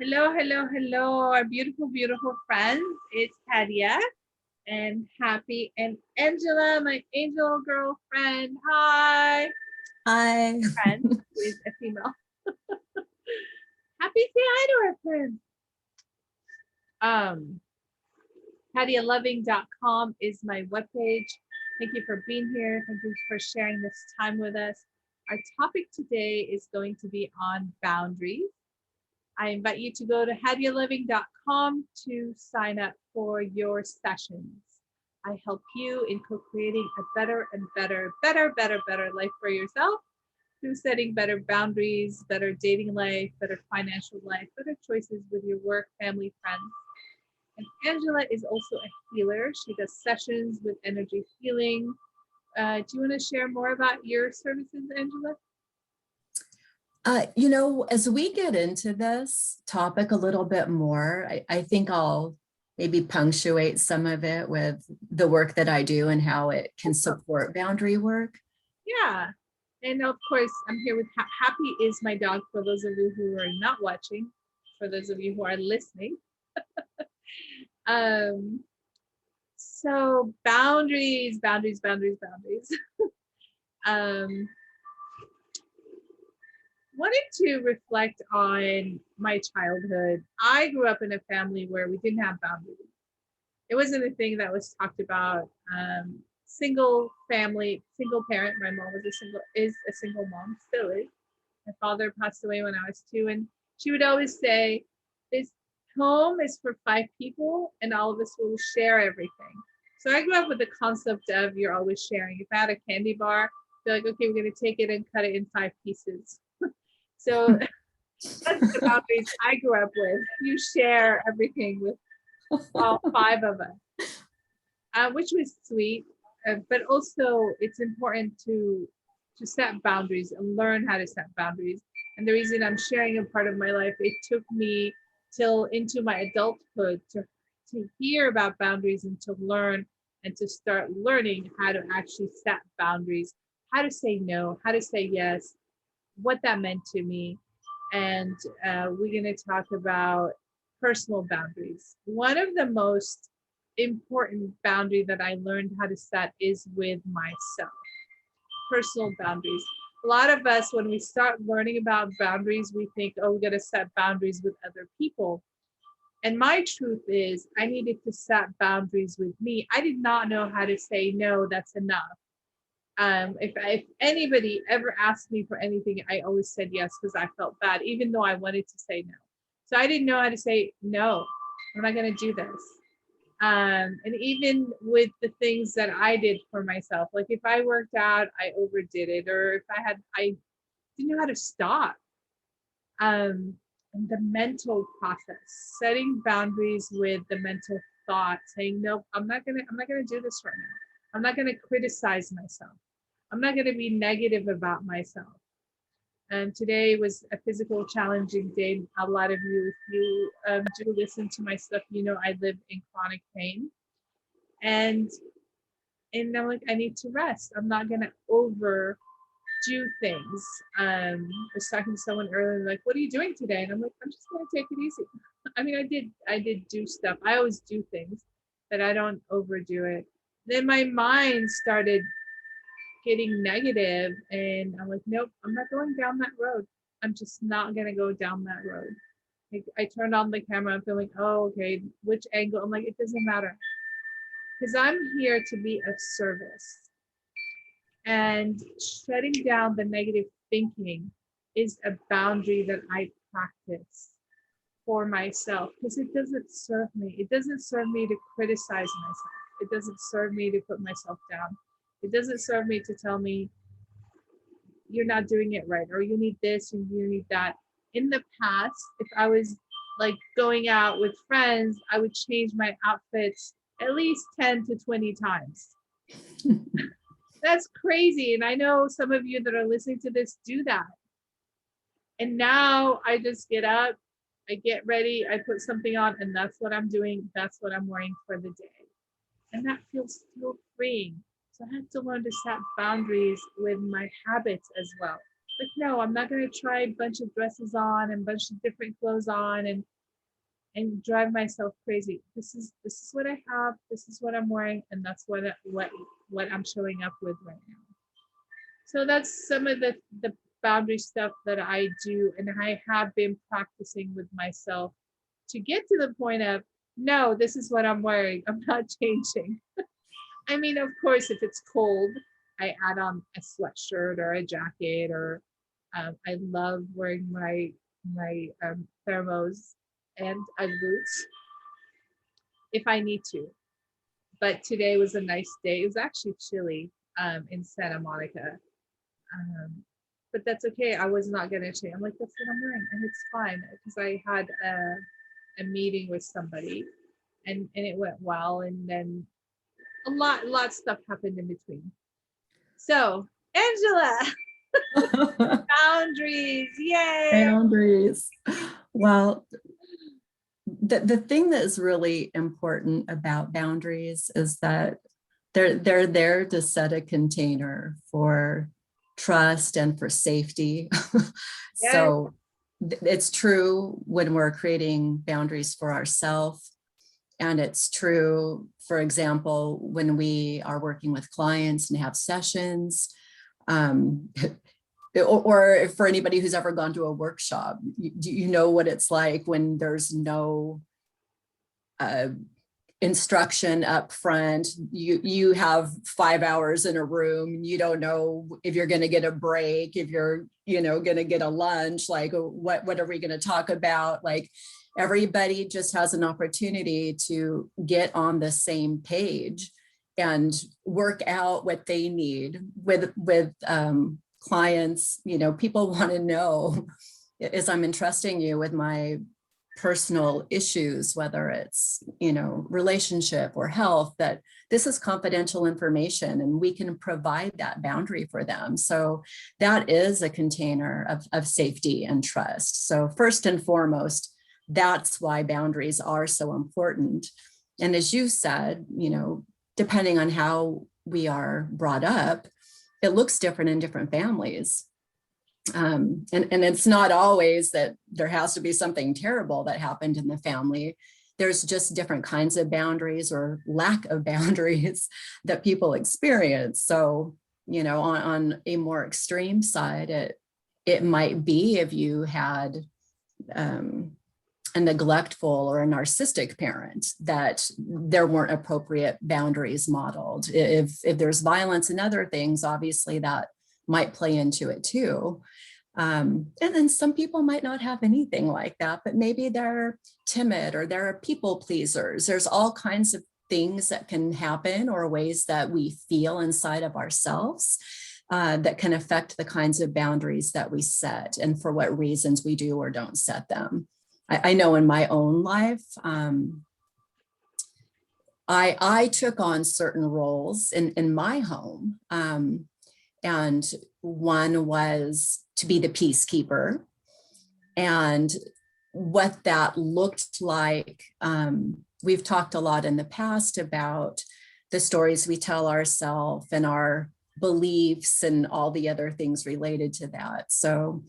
Hello, hello, hello, our beautiful, beautiful friends. It's Hadia and Happy and Angela, my angel girlfriend. Hi, Hi. friend, who is a female. Happy, say hi to our friends. Um, HadiaLoving.com is my webpage. Thank you for being here. Thank you for sharing this time with us. Our topic today is going to be on boundaries. I invite you to go to HadiaLiving.com to sign up for your sessions. I help you in co-creating a better and better life for yourself through setting better boundaries, better dating life, better financial life, better choices with your work, family, friends. And Angela is also a healer. She does sessions with energy healing. Do you want to share more about your services, Angela? As we get into this topic a little bit more, I think I'll maybe punctuate some of it with the work that I do and how it can support boundary work. Yeah. And of course, I'm here with Happy is my dog for those of you who are not watching, for those of you who are listening. Um, so boundaries. um, Wanted to reflect on my childhood. I grew up in a family where we didn't have boundaries. It wasn't a thing that was talked about. Single family, single parent. My mom is a single mom, still is. My father passed away when I was 2, and she would always say, "This home is for 5 people, and all of us will share everything." So I grew up with the concept of you're always sharing. If I had a candy bar, be like, "Okay, we're going to take it and cut it in 5 pieces." So that's the boundaries I grew up with. You share everything with all 5 of us, which was sweet. But also, it's important to set boundaries and learn how to set boundaries. And the reason I'm sharing a part of my life, it took me till into my adulthood to hear about boundaries and to learn and to start learning how to actually set boundaries, how to say no, how to say yes, what that meant to me. And we're going to talk about personal boundaries. One of the most important boundary that I learned how to set is with myself. Personal boundaries. A lot of us, when we start learning about boundaries, we think, oh, we got to set boundaries with other people. And my truth is, I needed to set boundaries with me. I did not know how to say, no, that's enough. If anybody ever asked me for anything, I always said yes because I felt bad, even though I wanted to say no. So I didn't know how to say no. I'm not going to do this. And even with the things that I did for myself, like if I worked out, I overdid it, or if I didn't know how to stop. And the mental process, setting boundaries with the mental thought, saying nope, I'm not gonna do this right now. I'm not gonna criticize myself. I'm not gonna be negative about myself. And today was a physical challenging day. A lot of you, if you do listen to my stuff, you know I live in chronic pain, and I'm like, I need to rest. I'm not gonna overdo things. I was talking to someone earlier, like, what are you doing today? And I'm like, I'm just gonna take it easy. I mean, I did do stuff. I always do things, but I don't overdo it. Then my mind started getting negative, and I'm like, nope, I'm not going down that road. I'm just not gonna go down that road. Like, I turned on the camera. I'm feeling, oh, okay, which angle? I'm like, it doesn't matter because I'm here to be of service. And shutting down the negative thinking is a boundary that I practice for myself because it doesn't serve me. It doesn't serve me to criticize myself. It doesn't serve me to put myself down. It doesn't serve me to tell me you're not doing it right or you need this and you need that. In the past, if I was like going out with friends, I would change my outfits at least 10 to 20 times. That's crazy. And I know some of you that are listening to this do that. And now I just get up, I get ready, I put something on, and that's what I'm doing. That's what I'm wearing for the day. And that feels so freeing. So I have to learn to set boundaries with my habits as well. Like, no, I'm not going to try a bunch of dresses on and a bunch of different clothes on and drive myself crazy. This is what I have. This is what I'm wearing, and that's what I'm showing up with right now. So that's some of the boundary stuff that I do, and I have been practicing with myself to get to the point of no, this is what I'm wearing. I'm not changing. I mean, of course, if it's cold, I add on a sweatshirt or a jacket, or I love wearing my thermos and Ugg boots if I need to. But today was a nice day. It was actually chilly in Santa Monica, um, but that's okay. I was not gonna change. I'm like, that's what I'm wearing, and it's fine because I had a meeting with somebody, and it went well, and then a lot of stuff happened in between. So, Angela, boundaries, yay! Boundaries. Well, the thing that is really important about boundaries is that they're there to set a container for trust and for safety. Yes, So it's true when we're creating boundaries for ourselves. And it's true, for example, when we are working with clients and have sessions, um, or for anybody who's ever gone to a workshop, you know what it's like when there's no uh, instruction up front. You have 5 hours in a room. You don't know if you're going to get a break, if you're going to get a lunch. Like, what are we going to talk about? Like, everybody just has an opportunity to get on the same page and work out what they need with clients. People want to know, is I'm entrusting you with my personal issues, whether it's, relationship or health, that this is confidential information and we can provide that boundary for them. So that is a container of safety and trust. So first and foremost, that's why boundaries are so important. And as you said, depending on how we are brought up, it looks different in different families. And it's not always that there has to be something terrible that happened in the family. There's just different kinds of boundaries or lack of boundaries that people experience. So, on a more extreme side, it might be if you had a neglectful or a narcissistic parent, that there weren't appropriate boundaries modeled. If there's violence and other things, obviously that might play into it too. And then some people might not have anything like that, but maybe they're timid or they're people pleasers. There's all kinds of things that can happen, or ways that we feel inside of ourselves that can affect the kinds of boundaries that we set and for what reasons we do or don't set them. I know in my own life, I took on certain roles in my home. And one was to be the peacekeeper. And what that looked like, we've talked a lot in the past about the stories we tell ourselves and our beliefs and all the other things related to that. So,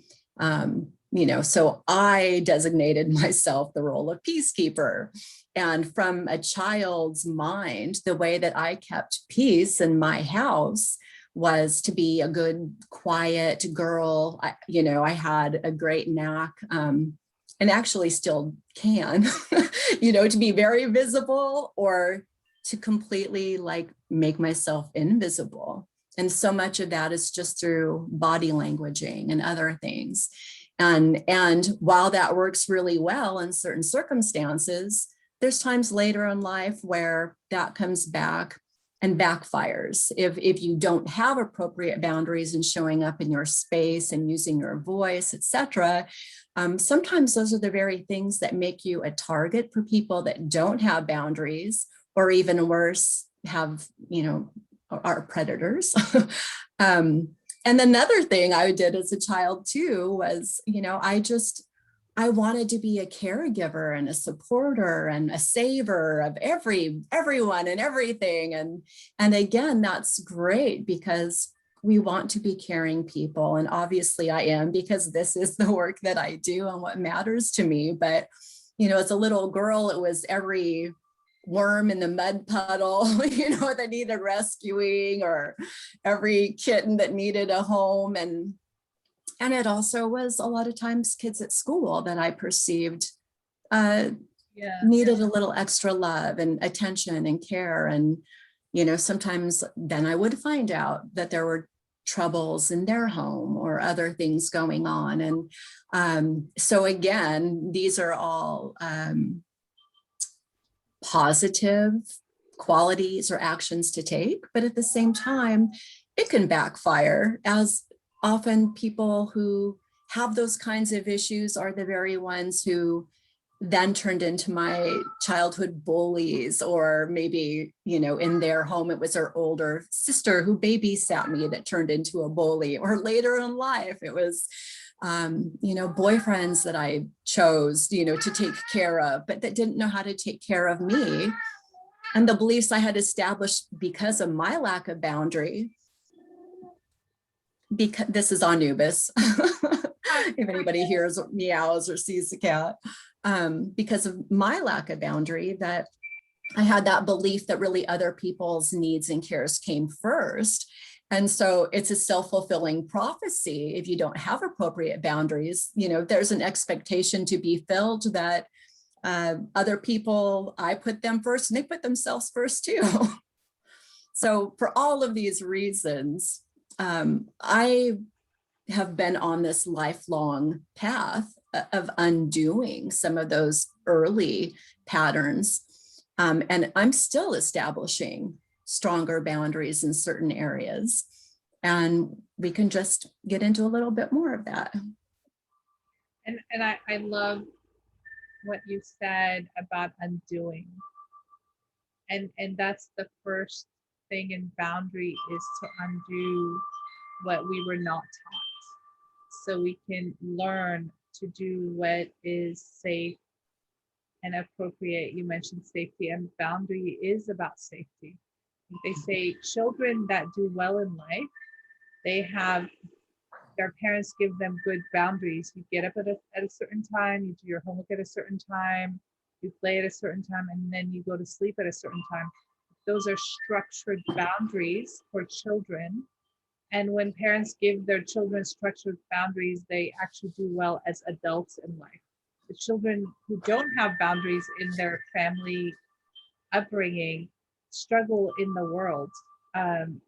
so I designated myself the role of peacekeeper. And from a child's mind, the way that I kept peace in my house was to be a good, quiet girl. I had a great knack, and actually still can, to be very visible or to completely make myself invisible. And so much of that is just through body languaging and other things. And while that works really well in certain circumstances, there's times later in life where that comes back and backfires. If you don't have appropriate boundaries and showing up in your space and using your voice, etc., sometimes those are the very things that make you a target for people that don't have boundaries, or even worse, are predators. And another thing I did as a child too was, I wanted to be a caregiver and a supporter and a saver of everyone and everything. And again, that's great because we want to be caring people. And obviously I am, because this is the work that I do and what matters to me. But, as a little girl, it was every worm in the mud puddle, that needed rescuing, or every kitten that needed a home. And it also was a lot of times kids at school that I perceived uh, Yeah. needed a little extra love and attention and care. And, sometimes then I would find out that there were troubles in their home or other things going on. And so again, these are all positive qualities or actions to take, but at the same time, it can backfire, as often people who have those kinds of issues are the very ones who then turned into my childhood bullies, or maybe, in their home, it was their older sister who babysat me that turned into a bully, or later in life, it was, boyfriends that I chose, to take care of, but that didn't know how to take care of me. And the beliefs I had established because of my lack of boundary, because this is Anubis, if anybody hears meows or sees the cat, because of my lack of boundary, that I had that belief that really other people's needs and cares came first. And so it's a self-fulfilling prophecy. If you don't have appropriate boundaries, there's an expectation to be filled that other people, I put them first and they put themselves first too. So for all of these reasons, I have been on this lifelong path of undoing some of those early patterns. And I'm still establishing stronger boundaries in certain areas. And we can just get into a little bit more of that. And I love what you said about undoing. And that's the first thing in boundary, is to undo what we were not taught, so we can learn to do what is safe and appropriate. You mentioned safety, and boundary is about safety. They say children that do well in life, they have, their parents give them good boundaries. You get up at a certain time, you do your homework at a certain time, you play at a certain time, and then you go to sleep at a certain time. Those are structured boundaries for children. And when parents give their children structured boundaries, they actually do well as adults in life. The children who don't have boundaries in their family upbringing struggle in the world,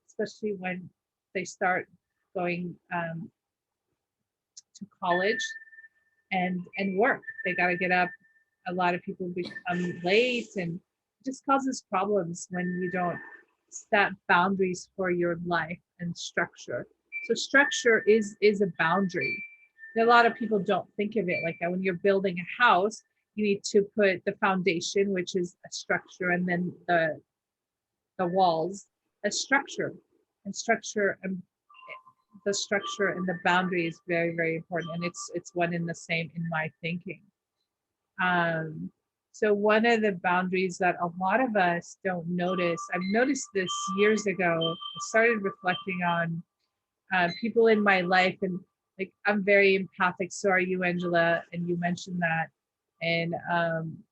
especially when they start going to college and work. They got to get up. A lot of people become late, and it just causes problems when you don't set boundaries for your life and structure. So structure is a boundary. A lot of people don't think of it like that. When you're building a house, you need to put the foundation, which is a structure, and then the walls, a structure. And structure and the structure and the boundary is very, very important. And it's one and the same in my thinking. So one of the boundaries that a lot of us don't notice, I've noticed this years ago, I started reflecting on people in my life, and like, I'm very empathic, so are you, Angela, and you mentioned that. And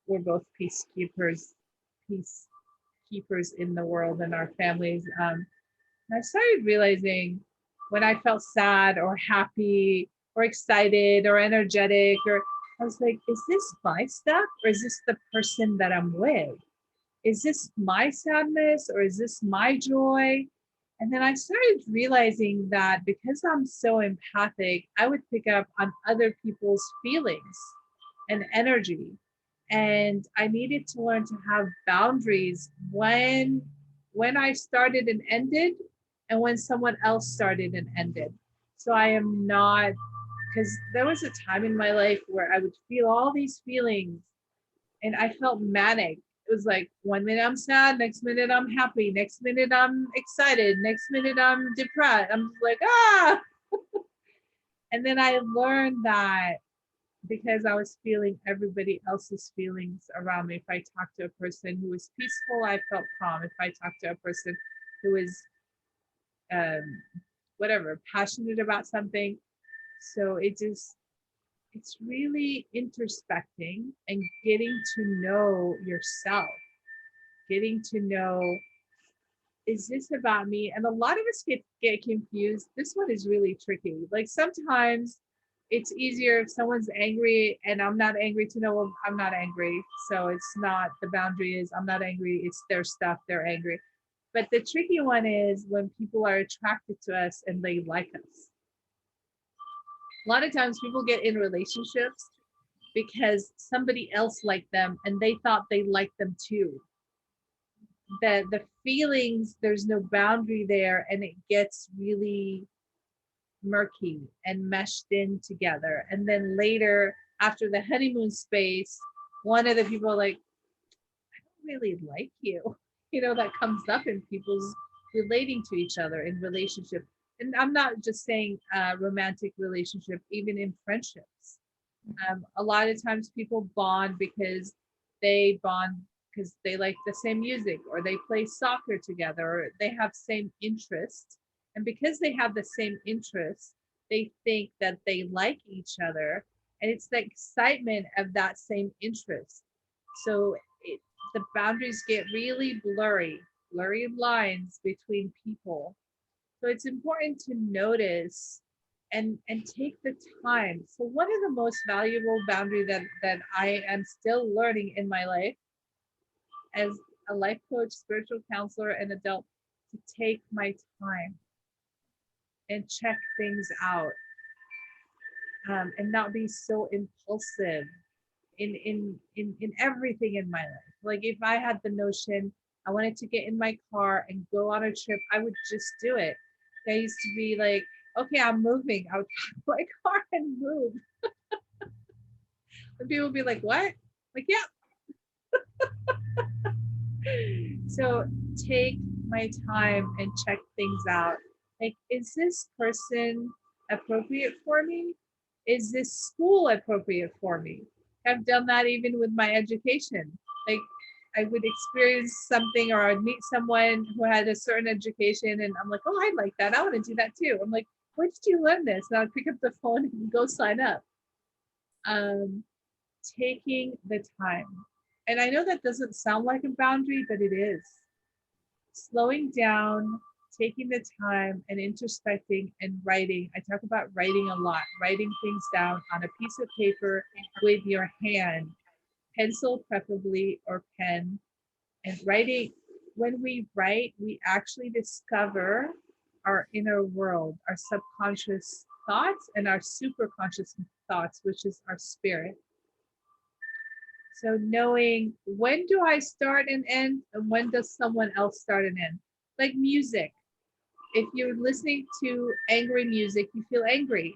we're both peacekeepers in the world and our families. And I started realizing when I felt sad or happy or excited or energetic, or I was like, is this my stuff, or is this the person that I'm with? Is this my sadness, or is this my joy? And then I started realizing that because I'm so empathic, I would pick up on other people's feelings and energy. And I needed to learn to have boundaries when I started and ended, and when someone else started and ended. So I am not, because there was a time in my life where I would feel all these feelings and I felt manic. It was like 1 minute I'm sad, next minute I'm happy, next minute I'm excited, next minute I'm depressed. I'm like, ah. And then I learned that because I was feeling everybody else's feelings around me. If I talked to a person who was peaceful, I felt calm. If I talked to a person who was um, whatever, passionate about something. So it's really introspecting and getting to know yourself, getting to know, is this about me? And a lot of us get confused. This one is really tricky. Like sometimes it's easier if someone's angry and I'm not angry to know, well, I'm not angry. So it's not, the boundary is I'm not angry. It's their stuff. They're angry. But the tricky one is when people are attracted to us and they like us. A lot of times people get in relationships because somebody else liked them and they thought they liked them too. The feelings, there's no boundary there, and it gets really murky and meshed in together. And then later, after the honeymoon space, one of the people like, I don't really like you. That comes up in people's relating to each other in relationship. And I'm not just saying romantic relationship, even in friendships. A lot of times people bond because they like the same music, or they play soccer together, or they have same interests. And because they have the same interests, they think that they like each other. And it's the excitement of that same interest. So the boundaries get really blurry lines between people. So it's important to notice and take the time. So one of the most valuable boundary that I am still learning in my life as a life coach, spiritual counselor, and adult, to take my time and check things out, and not be so impulsive in everything in my life. Like if I had the notion I wanted to get in my car and go on a trip, I would just do it. I used to be like, okay, I'm moving. I would pack my car and move. And people would be like, what? Like, yeah. So take my time and check things out. Like, is this person appropriate for me? Is this school appropriate for me? I've done that even with my education. Like, I would experience something, or I'd meet someone who had a certain education, and I'm like, oh, I like that. I want to do that too. I'm like, where did you learn this? And I'd pick up the phone and go sign up. Taking the time. And I know that doesn't sound like a boundary, but it is. Slowing down, taking the time and introspecting and writing. I talk about writing a lot, writing things down on a piece of paper with your hand, pencil preferably, or pen. And writing, when we write, we actually discover our inner world, our subconscious thoughts, and our superconscious thoughts, which is our spirit. So knowing, when do I start and end, and when does someone else start and end? Like music. If you're listening to angry music, you feel angry.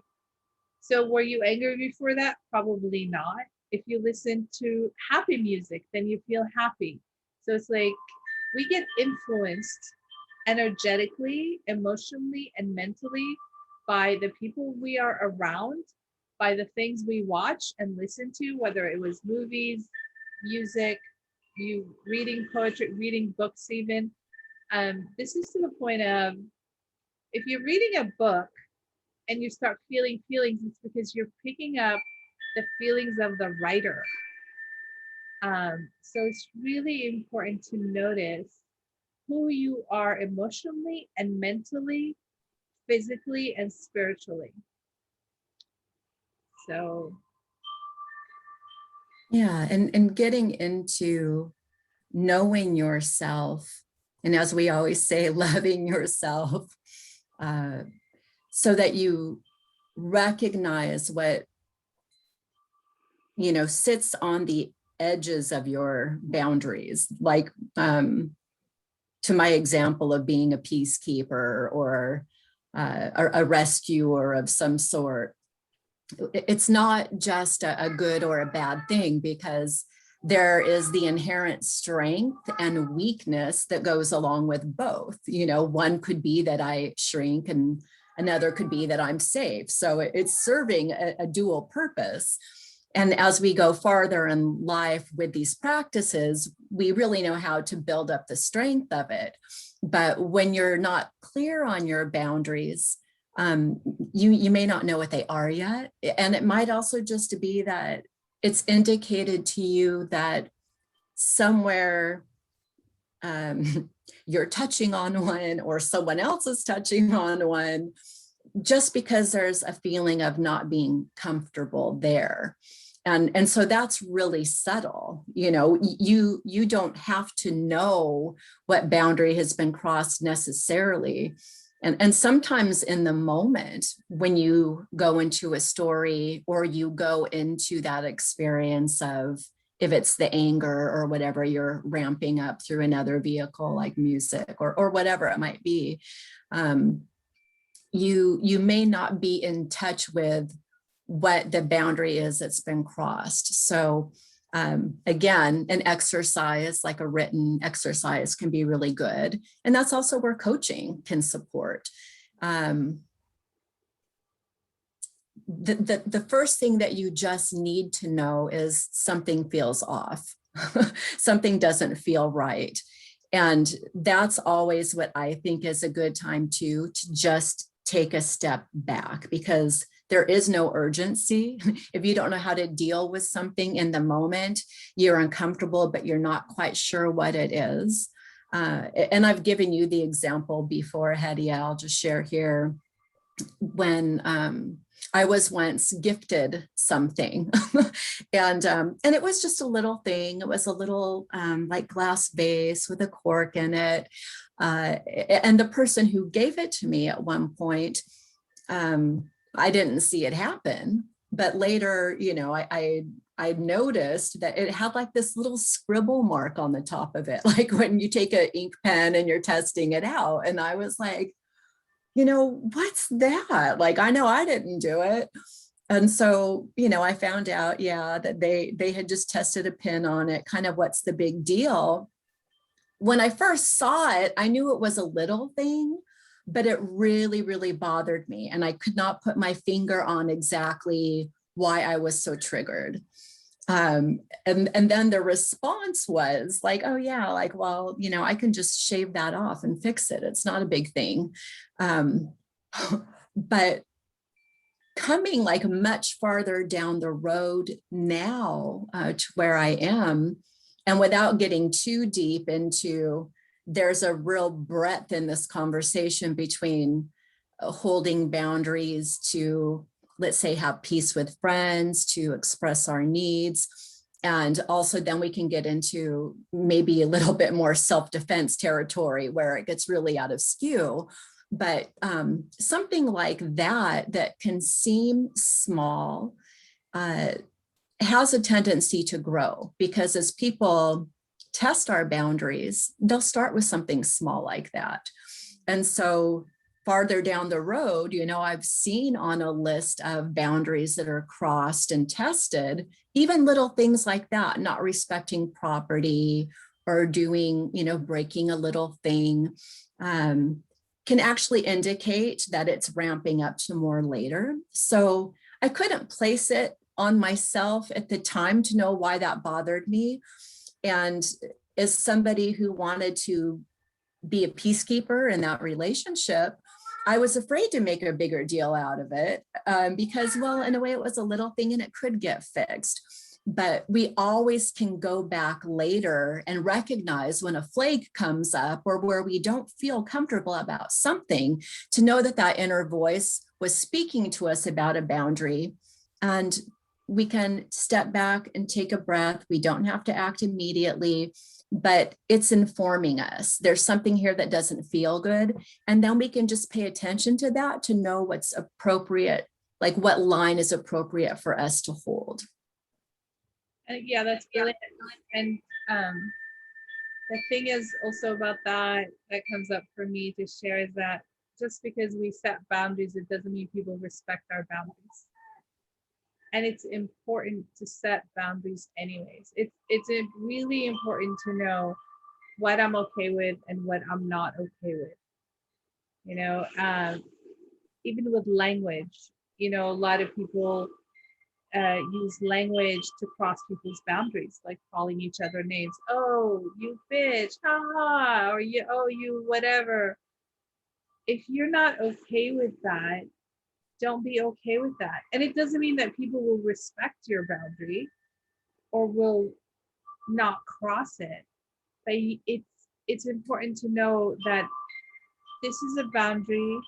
So were you angry before that? Probably not. If you listen to happy music, then you feel happy. So it's like we get influenced energetically, emotionally, and mentally by the people we are around, by the things we watch and listen to, whether it was movies, music, you reading poetry, reading books even. This is to the point of, if you're reading a book and you start feeling feelings, it's because you're picking up the feelings of the writer. So it's really important to notice who you are emotionally and mentally, physically and spiritually. So Yeah, and getting into knowing yourself, and as we always say, loving yourself, so that you recognize what sits on the edges of your boundaries, like to my example of being a peacekeeper or a rescuer of some sort. It's not just a good or a bad thing, because there is the inherent strength and weakness that goes along with both. One could be that I shrink, and another could be that I'm safe. So it's serving a dual purpose. And as we go farther in life with these practices, we really know how to build up the strength of it. But when you're not clear on your boundaries, um, you may not know what they are yet. And it might also just be that it's indicated to you that somewhere you're touching on one or someone else is touching on one, just because there's a feeling of not being comfortable there. And so that's really subtle. You don't have to know what boundary has been crossed necessarily. And sometimes in the moment when you go into a story or you go into that experience of, if it's the anger or whatever, you're ramping up through another vehicle like music or whatever it might be, you may not be in touch with what the boundary is that's been crossed. So again, an exercise like a written exercise can be really good. And that's also where coaching can support. The first thing that you just need to know is something feels off. Something doesn't feel right. And that's always what I think is a good time to just take a step back, because there is no urgency. If you don't know how to deal with something in the moment, you're uncomfortable, but you're not quite sure what it is. And I've given you the example before, Hadia. I'll just share here. When I was once gifted something and it was just a little thing. It was a little like glass vase with a cork in it. And the person who gave it to me at one point, I didn't see it happen, but later, I noticed that it had like this little scribble mark on the top of it, like when you take an ink pen and you're testing it out. And I was like, what's that? Like, I know I didn't do it. And so, I found out, that they had just tested a pin on it. Kind of, what's the big deal? When I first saw it, I knew it was a little thing, but it really, really bothered me. And I could not put my finger on exactly why I was so triggered. And then the response was like, oh yeah, like, well, I can just shave that off and fix it. It's not a big thing. But coming like much farther down the road now to where I am, and without getting too deep into, there's a real breadth in this conversation between holding boundaries to, let's say, have peace with friends, to express our needs. And also then we can get into maybe a little bit more self-defense territory where it gets really out of skew. But something like that can seem small, has a tendency to grow, because as people test our boundaries, they'll start with something small like that. And so farther down the road, I've seen on a list of boundaries that are crossed and tested, even little things like that, not respecting property or doing, breaking a little thing, can actually indicate that it's ramping up to more later. So I couldn't place it on myself at the time to know why that bothered me. And as somebody who wanted to be a peacekeeper in that relationship, I was afraid to make a bigger deal out of it because, well, in a way it was a little thing and it could get fixed. But we always can go back later and recognize when a flake comes up or where we don't feel comfortable about something, to know that that inner voice was speaking to us about a boundary. And we can step back and take a breath. We don't have to act immediately, but it's informing us. There's something here that doesn't feel good. And then we can just pay attention to that to know what's appropriate, like what line is appropriate for us to hold. Yeah, that's brilliant. And the thing is also about that comes up for me to share is that just because we set boundaries, it doesn't mean people respect our boundaries. And it's important to set boundaries anyways. It's really important to know what I'm okay with and what I'm not okay with. Even with language, a lot of people use language to cross people's boundaries, like calling each other names. Oh, you bitch, haha, or you, oh, you whatever. if you're not okay with that, don't be okay with that. And it doesn't mean that people will respect your boundary or will not cross it. But it's important to know that this is a boundary.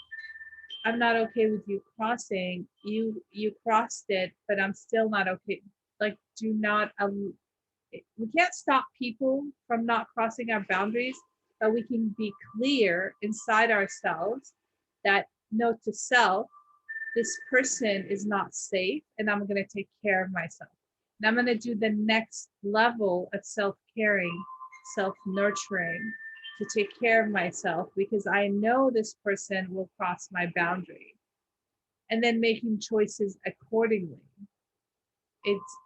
I'm not okay with you crossing. You crossed it, but I'm still not okay. Like, do not we can't stop people from not crossing our boundaries, but we can be clear inside ourselves that note to self, this person is not safe and I'm going to take care of myself. And I'm going to do the next level of self-caring, self-nurturing to take care of myself because I know this person will cross my boundary. And then making choices accordingly. It's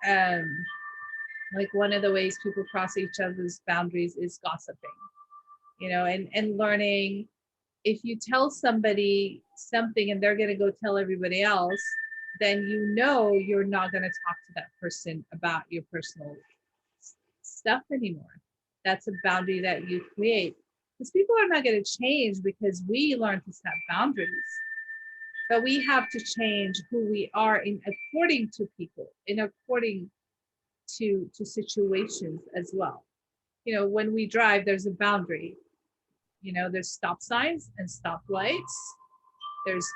like one of the ways people cross each other's boundaries is gossiping, and learning. If you tell somebody something and they're going to go tell everybody else, then you're not going to talk to that person about your personal stuff anymore. That's a boundary that you create, because people are not going to change because we learn to set boundaries, but we have to change who we are in according to people, in according to situations as well. When we drive, there's a boundary. There's stop signs and stop lights. There's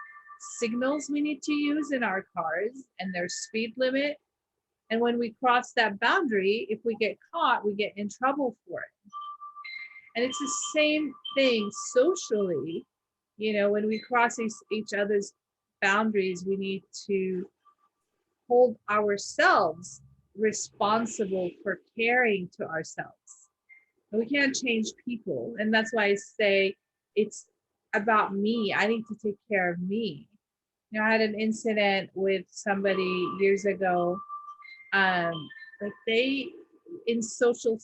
signals we need to use in our cars, and there's speed limit. And when we cross that boundary, if we get caught, we get in trouble for it. And it's the same thing socially. When we cross each other's boundaries, we need to hold ourselves responsible for caring to ourselves. And we can't change people. And that's why I say it's about me. I need to take care of me. I had an incident with somebody years ago. Like they in social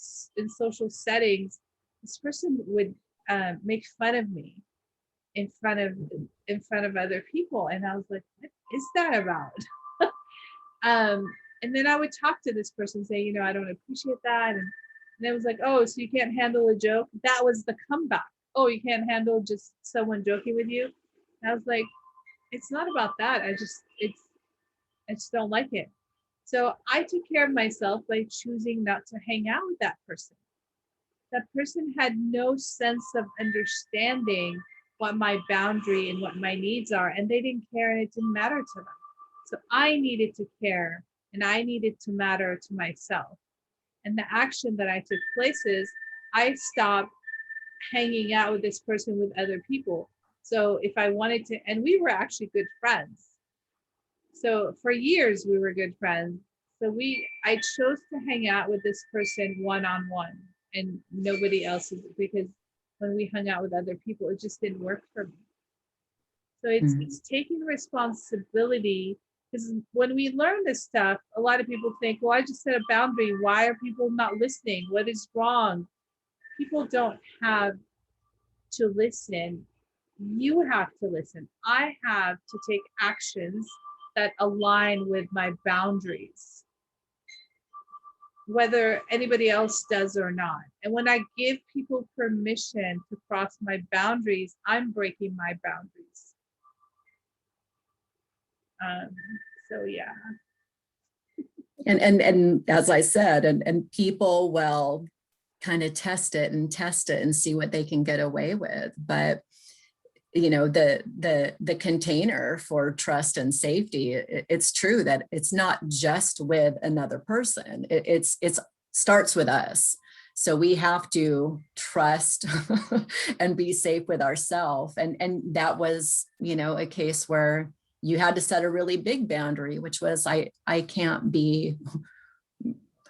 settings, this person would make fun of me in front of other people, and I was like, what is that about? And then I would talk to this person, say, I don't appreciate that, and it was like, oh, so you can't handle a joke? That was the comeback. Oh, you can't handle just someone joking with you? And I was like, it's not about that. I just don't like it. So I took care of myself by choosing not to hang out with that person. That person had no sense of understanding what my boundary and what my needs are, and they didn't care, and it didn't matter to them. So I needed to care, and I needed to matter to myself. And the action that I took place is I stopped hanging out with this person with other people. So if I wanted to, and we were actually good friends. So for years we were good friends. So I chose to hang out with this person one-on-one and nobody else, because when we hung out with other people, it just didn't work for me. So it's taking responsibility, because when we learn this stuff, a lot of people think, well, I just set a boundary. Why are people not listening? What is wrong? People don't have to listen. You have to listen. I have to take actions that align with my boundaries, whether anybody else does or not. And when I give people permission to cross my boundaries, I'm breaking my boundaries. So yeah. And as I said, and people will kind of test it and see what they can get away with. But the container for trust and safety, it's true that it's not just with another person. It's starts with us. So we have to trust and be safe with ourselves. And that was, a case where you had to set a really big boundary, which was I can't be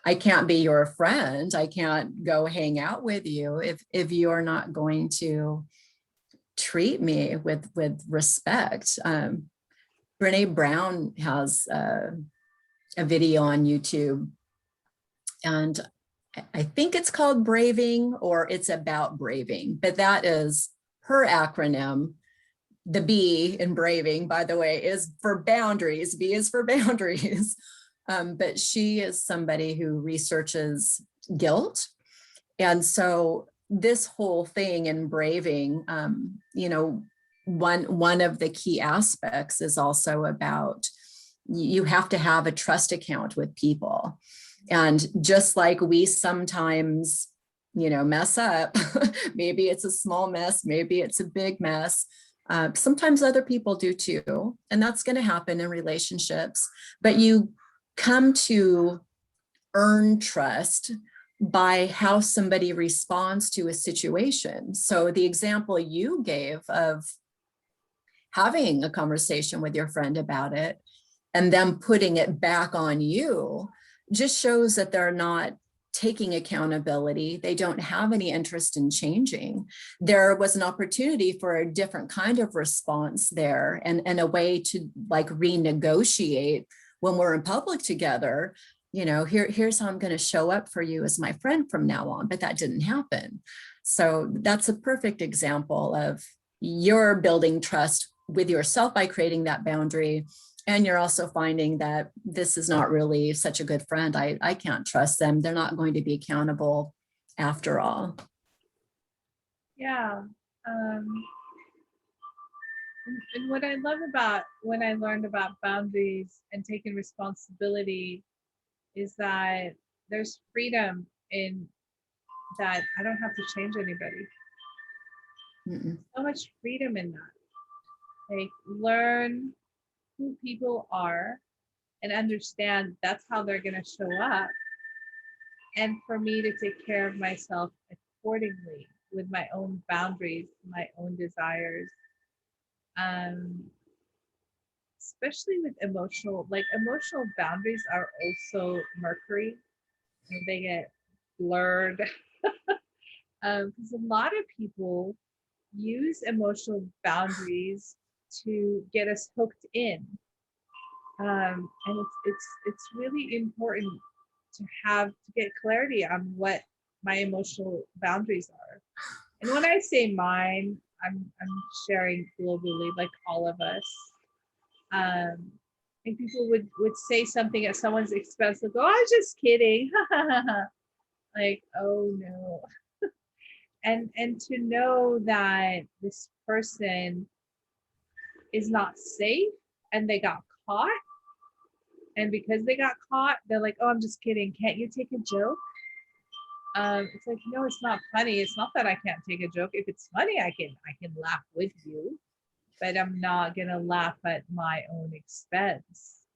your friend. I can't go hang out with you if you're not going to treat me with respect. Brene Brown has a video on YouTube, and I think it's called Braving, or it's about braving, but that is her acronym. The B in Braving, by the way, is for boundaries. B is for boundaries. But she is somebody who researches guilt. And so this whole thing in braving, one of the key aspects is also about you have to have a trust account with people. And just like we sometimes, mess up, maybe it's a small mess, maybe it's a big mess. Sometimes other people do too, and that's going to happen in relationships. But you come to earn trust by how somebody responds to a situation. So the example you gave of having a conversation with your friend about it and them putting it back on you just shows that they're not taking accountability. They don't have any interest in changing. There was an opportunity for a different kind of response there, and a way to like renegotiate when we're in public together. Here's how I'm going to show up for you as my friend from now on, but that didn't happen. So that's a perfect example of you're building trust with yourself by creating that boundary. And you're also finding that this is not really such a good friend. I can't trust them. They're not going to be accountable after all. Yeah. And what I love about when I learned about boundaries and taking responsibility is that there's freedom in that. I don't have to change anybody. So much freedom in that. Like, learn who people are and understand that's how they're going to show up. And for me to take care of myself accordingly with my own boundaries, my own desires. Especially with emotional boundaries are also Mercury. They get blurred because a lot of people use emotional boundaries to get us hooked in, and it's really important to get clarity on what my emotional boundaries are. And when I say mine, I'm sharing globally, like all of us. And people would say something at someone's expense, like, "Oh, I was just kidding," like, "Oh no." And to know that this person is not safe and they got caught, and because they got caught, they're like, "Oh, I'm just kidding. Can't you take a joke?" It's like, no, it's not funny. It's not that I can't take a joke. If it's funny, I can laugh with you, but I'm not gonna laugh at my own expense.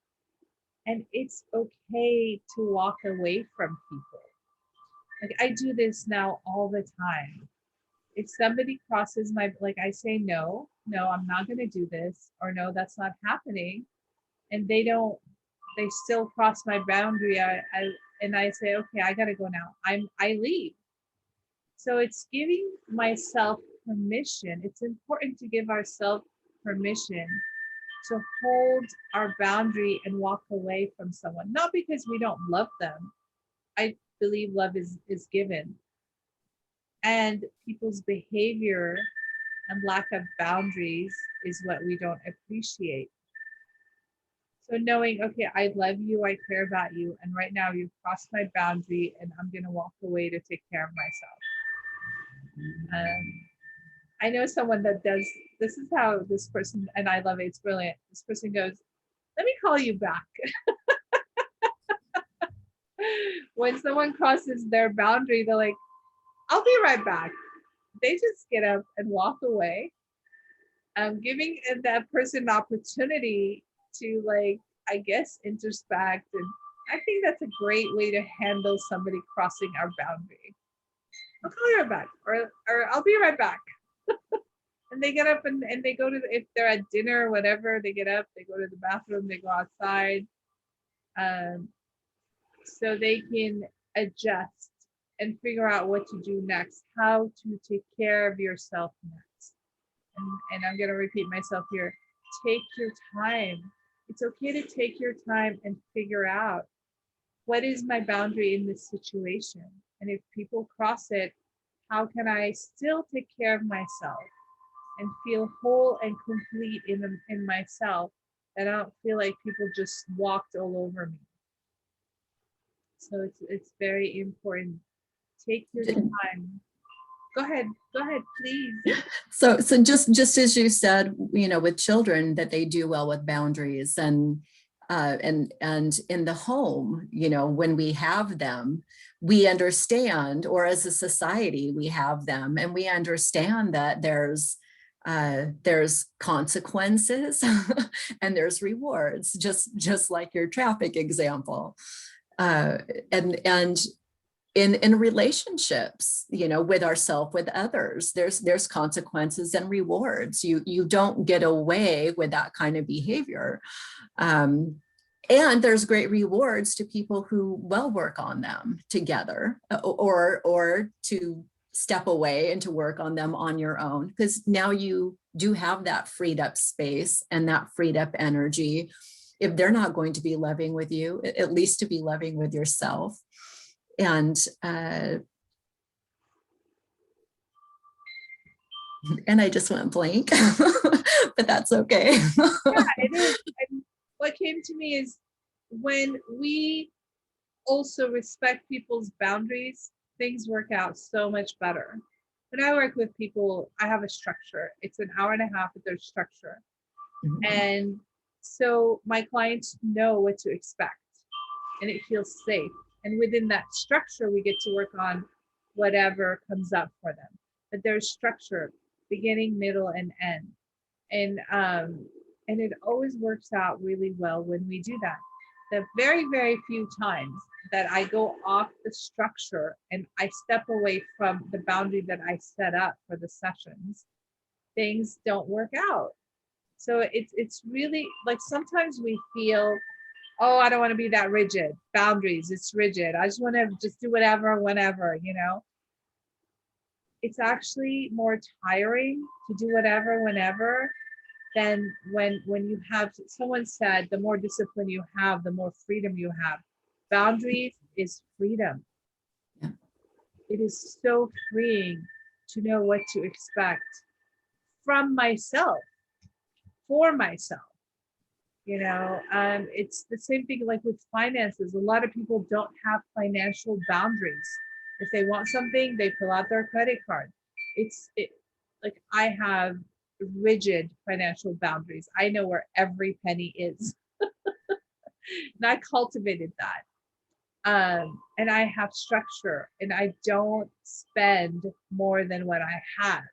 And it's okay to walk away from people. Like, I do this now all the time. If somebody crosses like, I say, no, I'm not gonna do this, or no, that's not happening. And they still cross my boundary. And I say, okay, I gotta go now. I leave. So it's giving myself permission. It's important to give ourselves permission to hold our boundary and walk away from someone, not because we don't love them. I believe love is given, and people's behavior and lack of boundaries is what we don't appreciate. So knowing, okay, I love you, I care about you, and right now you've crossed my boundary, and I'm gonna walk away to take care of myself. I know someone that does. This is how this person, and I love it. It's brilliant. This person goes, "Let me call you back." When someone crosses their boundary, they're like, "I'll be right back." They just get up and walk away, giving that person an opportunity to, like, I guess, introspect. And I think that's a great way to handle somebody crossing our boundary. "I'll call you right back," or "I'll be right back." And they get up and they go to if they're at dinner or whatever, they get up, they go to the bathroom, they go outside, um, so they can adjust and figure out what to do next, how to take care of yourself next. And I'm going to repeat myself here. Take your time. It's okay to take your time and figure out, what is my boundary in this situation? And if people cross it, how can I still take care of myself and feel whole and complete in myself, that I don't feel like people just walked all over me? So it's very important. Take your time. Go ahead, please. So just as you said, with children, that they do well with boundaries, and in the home, when we have them, we understand, or as a society, we have them, and we understand that there's consequences and there's rewards, just like your traffic example. Uh, and in relationships, with ourselves, with others, there's consequences and rewards. You don't get away with that kind of behavior. And there's great rewards to people who will work on them together, or to step away and to work on them on your own, because now you do have that freed up space and that freed up energy. If they're not going to be loving with you, at least to be loving with yourself. And I just went blank, but that's okay. Yeah, it is. And what came to me is when we also respect people's boundaries, things work out so much better. When I work with people, I have a structure. It's an hour and a half, but there's structure. And so my clients know what to expect, and it feels safe. And within that structure, we get to work on whatever comes up for them. But there's structure, beginning, middle, and end. And it always works out really well when we do that. The very, very few times that I go off the structure and I step away from the boundary that I set up for the sessions, things don't work out. So it's really like sometimes we feel, oh, I don't want to be that rigid. Boundaries, it's rigid. I just want to just do whatever, whenever. It's actually more tiring to do whatever, whenever, than when you have, someone said, the more discipline you have, the more freedom you have. Boundaries is freedom. Yeah. It is so freeing to know what to expect from myself, for myself. It's the same thing like with finances. A lot of people don't have financial boundaries. If they want something, they pull out their credit card. Like I have rigid financial boundaries. I know where every penny is. And I cultivated that. And I have structure, and I don't spend more than what I have.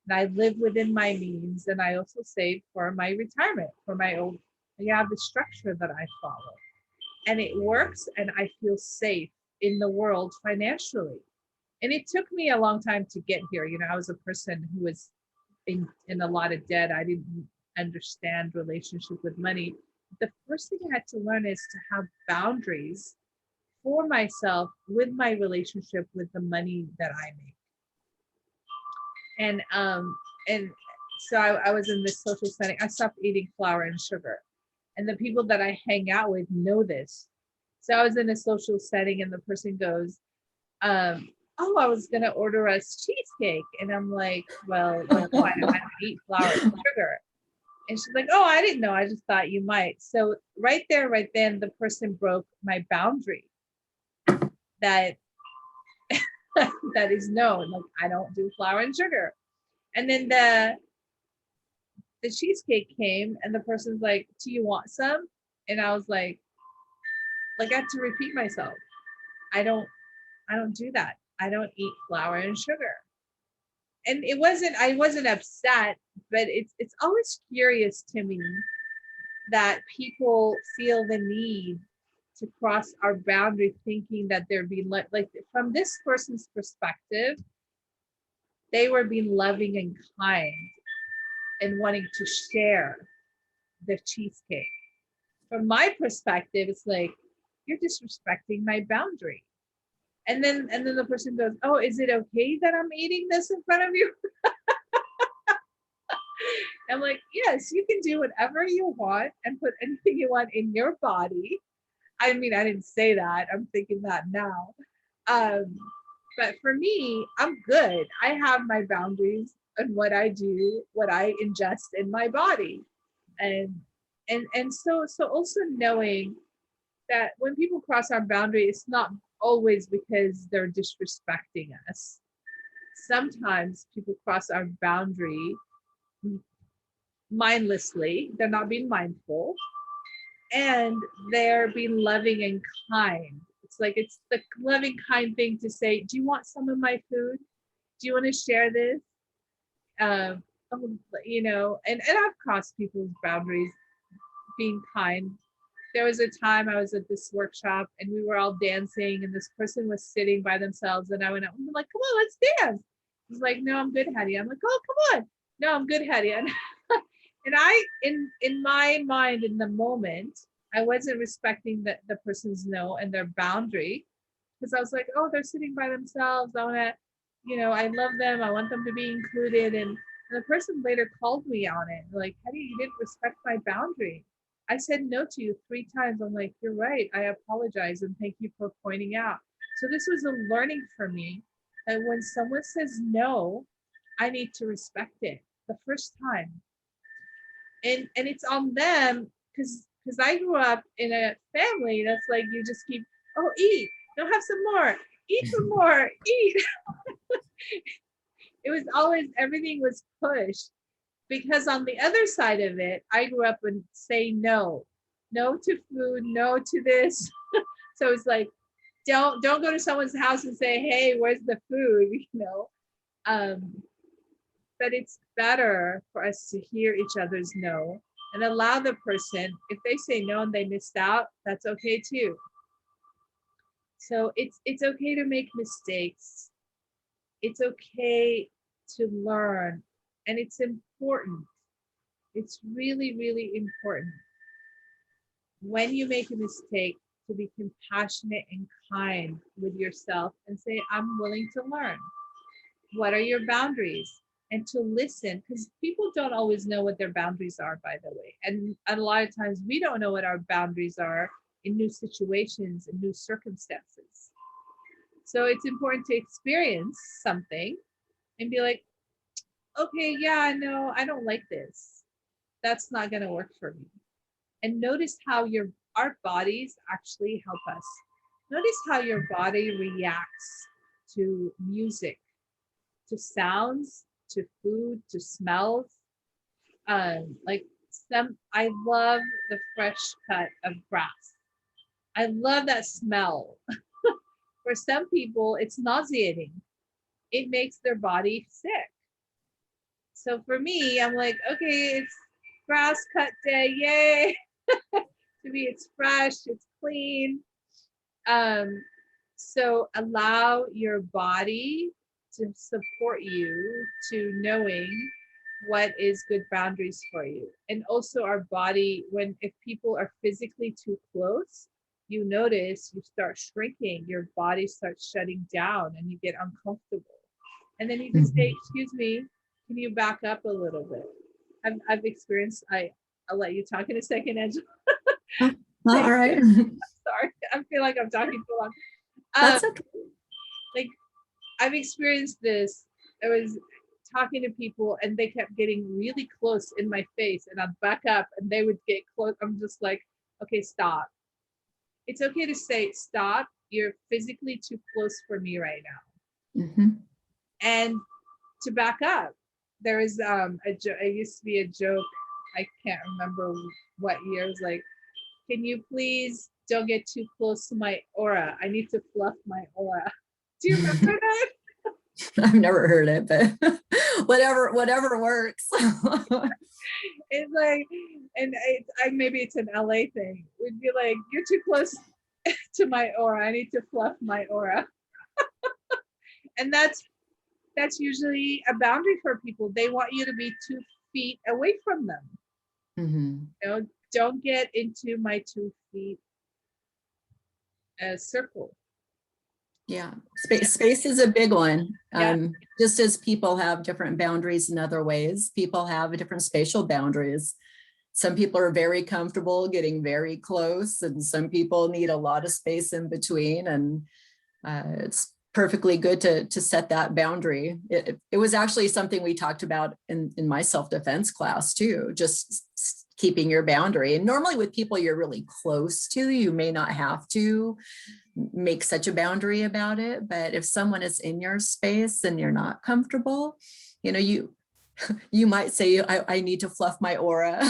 And I live within my means, and I also save for my retirement, for my own. I have the structure that I follow, and it works, and I feel safe in the world financially. And it took me a long time to get here. I was a person who was in a lot of debt. I didn't understand relationship with money. The first thing I had to learn is to have boundaries for myself with my relationship with the money that I make. And so I was in this social setting. I stopped eating flour and sugar, and the people that I hang out with know this. So I was in a social setting, and the person goes, "Oh, I was gonna order us cheesecake," and I'm like, "Well, no, I don't eat flour and sugar." And she's like, "Oh, I didn't know. I just thought you might." So right there, right then, the person broke my boundary. That that is known. Like I don't do flour and sugar. And then the cheesecake came, and the person's like, "Do you want some?" And I was like I had to repeat myself. I don't do that. I don't eat flour and sugar. And I wasn't upset, but it's always curious to me that people feel the need to cross our boundary, thinking that they're being like from this person's perspective, they were being loving and kind and wanting to share the cheesecake. From my perspective, it's like, you're disrespecting my boundary. And then the person goes, "Oh, is it okay that I'm eating this in front of you?" I'm like, "Yes, you can do whatever you want and put anything you want in your body." I mean, I didn't say that. I'm thinking that now. Um, but for me, I'm good. I have my boundaries and what I do, what I ingest in my body. And so also knowing that when people cross our boundary, it's not always because they're disrespecting us. sometimes people cross our boundary mindlessly. They're not being mindful, and they're being loving and kind. It's like it's the loving, kind thing to say, do you want some of my food? Do you want to share this? Um, and I've crossed people's boundaries being kind. There was a time I was at this workshop and we were all dancing and this person was sitting by themselves and I went up and I'm like, come on, let's dance. He's like, no, I'm good, Hadia. I'm like, oh, come on. No, I'm good, Hadia. And I, in my mind, in the moment, I wasn't respecting the person's no and their boundary because I was like, oh, they're sitting by themselves. I want to, I love them. I want them to be included. And the person later called me on it, like, Hadia, you didn't respect my boundary. I said no to you 3 times. I'm like, you're right. I apologize and thank you for pointing out. So this was a learning for me that when someone says no, I need to respect it the first time. And it's on them because I grew up in a family that's like you just keep, oh, eat, don't have some more, eat some more, eat. It was always, everything was pushed. Because on the other side of it, I grew up and say no to food, no to this. So it's like, don't go to someone's house and say, hey, where's the food? But it's better for us to hear each other's no and allow the person, if they say no and they missed out, that's okay too. So it's okay to make mistakes. It's okay to learn. And it's important. It's really, really important when you make a mistake to be compassionate and kind with yourself and say, I'm willing to learn. What are your boundaries? And to listen, because people don't always know what their boundaries are, by the way. And a lot of times we don't know what our boundaries are in new situations and new circumstances. So it's important to experience something and be like, okay, yeah, no, I don't like this. That's not going to work for me. And notice how our bodies actually help us. Notice how your body reacts to music, to sounds, to food, to smells. Like I love the fresh cut of grass. I love that smell. For some people, it's nauseating. It makes their body sick. So for me, I'm like, okay, it's grass cut day, yay. To me, it's fresh, it's clean. So allow your body to support you to knowing what is good boundaries for you. And also our body, if people are physically too close, you notice you start shrinking, your body starts shutting down and you get uncomfortable. And then you can say, excuse me, can you back up a little bit? I've experienced, I'll let you talk in a second, Angela. All right. Sorry, I feel like I'm talking too long. That's okay. Like I've experienced this. I was talking to people and they kept getting really close in my face and I'd back up and they would get close. I'm just like, okay, stop. It's okay to say, stop. You're physically too close for me right now. Mm-hmm. And to back up. There was it used to be a joke. I can't remember what year. It was like, can you please don't get too close to my aura? I need to fluff my aura. Do you remember that? I've never heard it, but whatever works. It's like, and maybe it's an LA thing. We'd be like, you're too close to my aura. I need to fluff my aura. And that's usually a boundary for people. They want you to be 2 feet away from them. Mm-hmm. Don't get into my 2 feet circle. Yeah, space is a big one. Just as people have different boundaries in other ways, people have different spatial boundaries. Some people are very comfortable getting very close, and some people need a lot of space in between. And it's perfectly good to set that boundary. It was actually something we talked about in my self-defense class too, just keeping your boundary. And normally with people you're really close to, you may not have to make such a boundary about it. But if someone is in your space and you're not comfortable, you might say, I need to fluff my aura.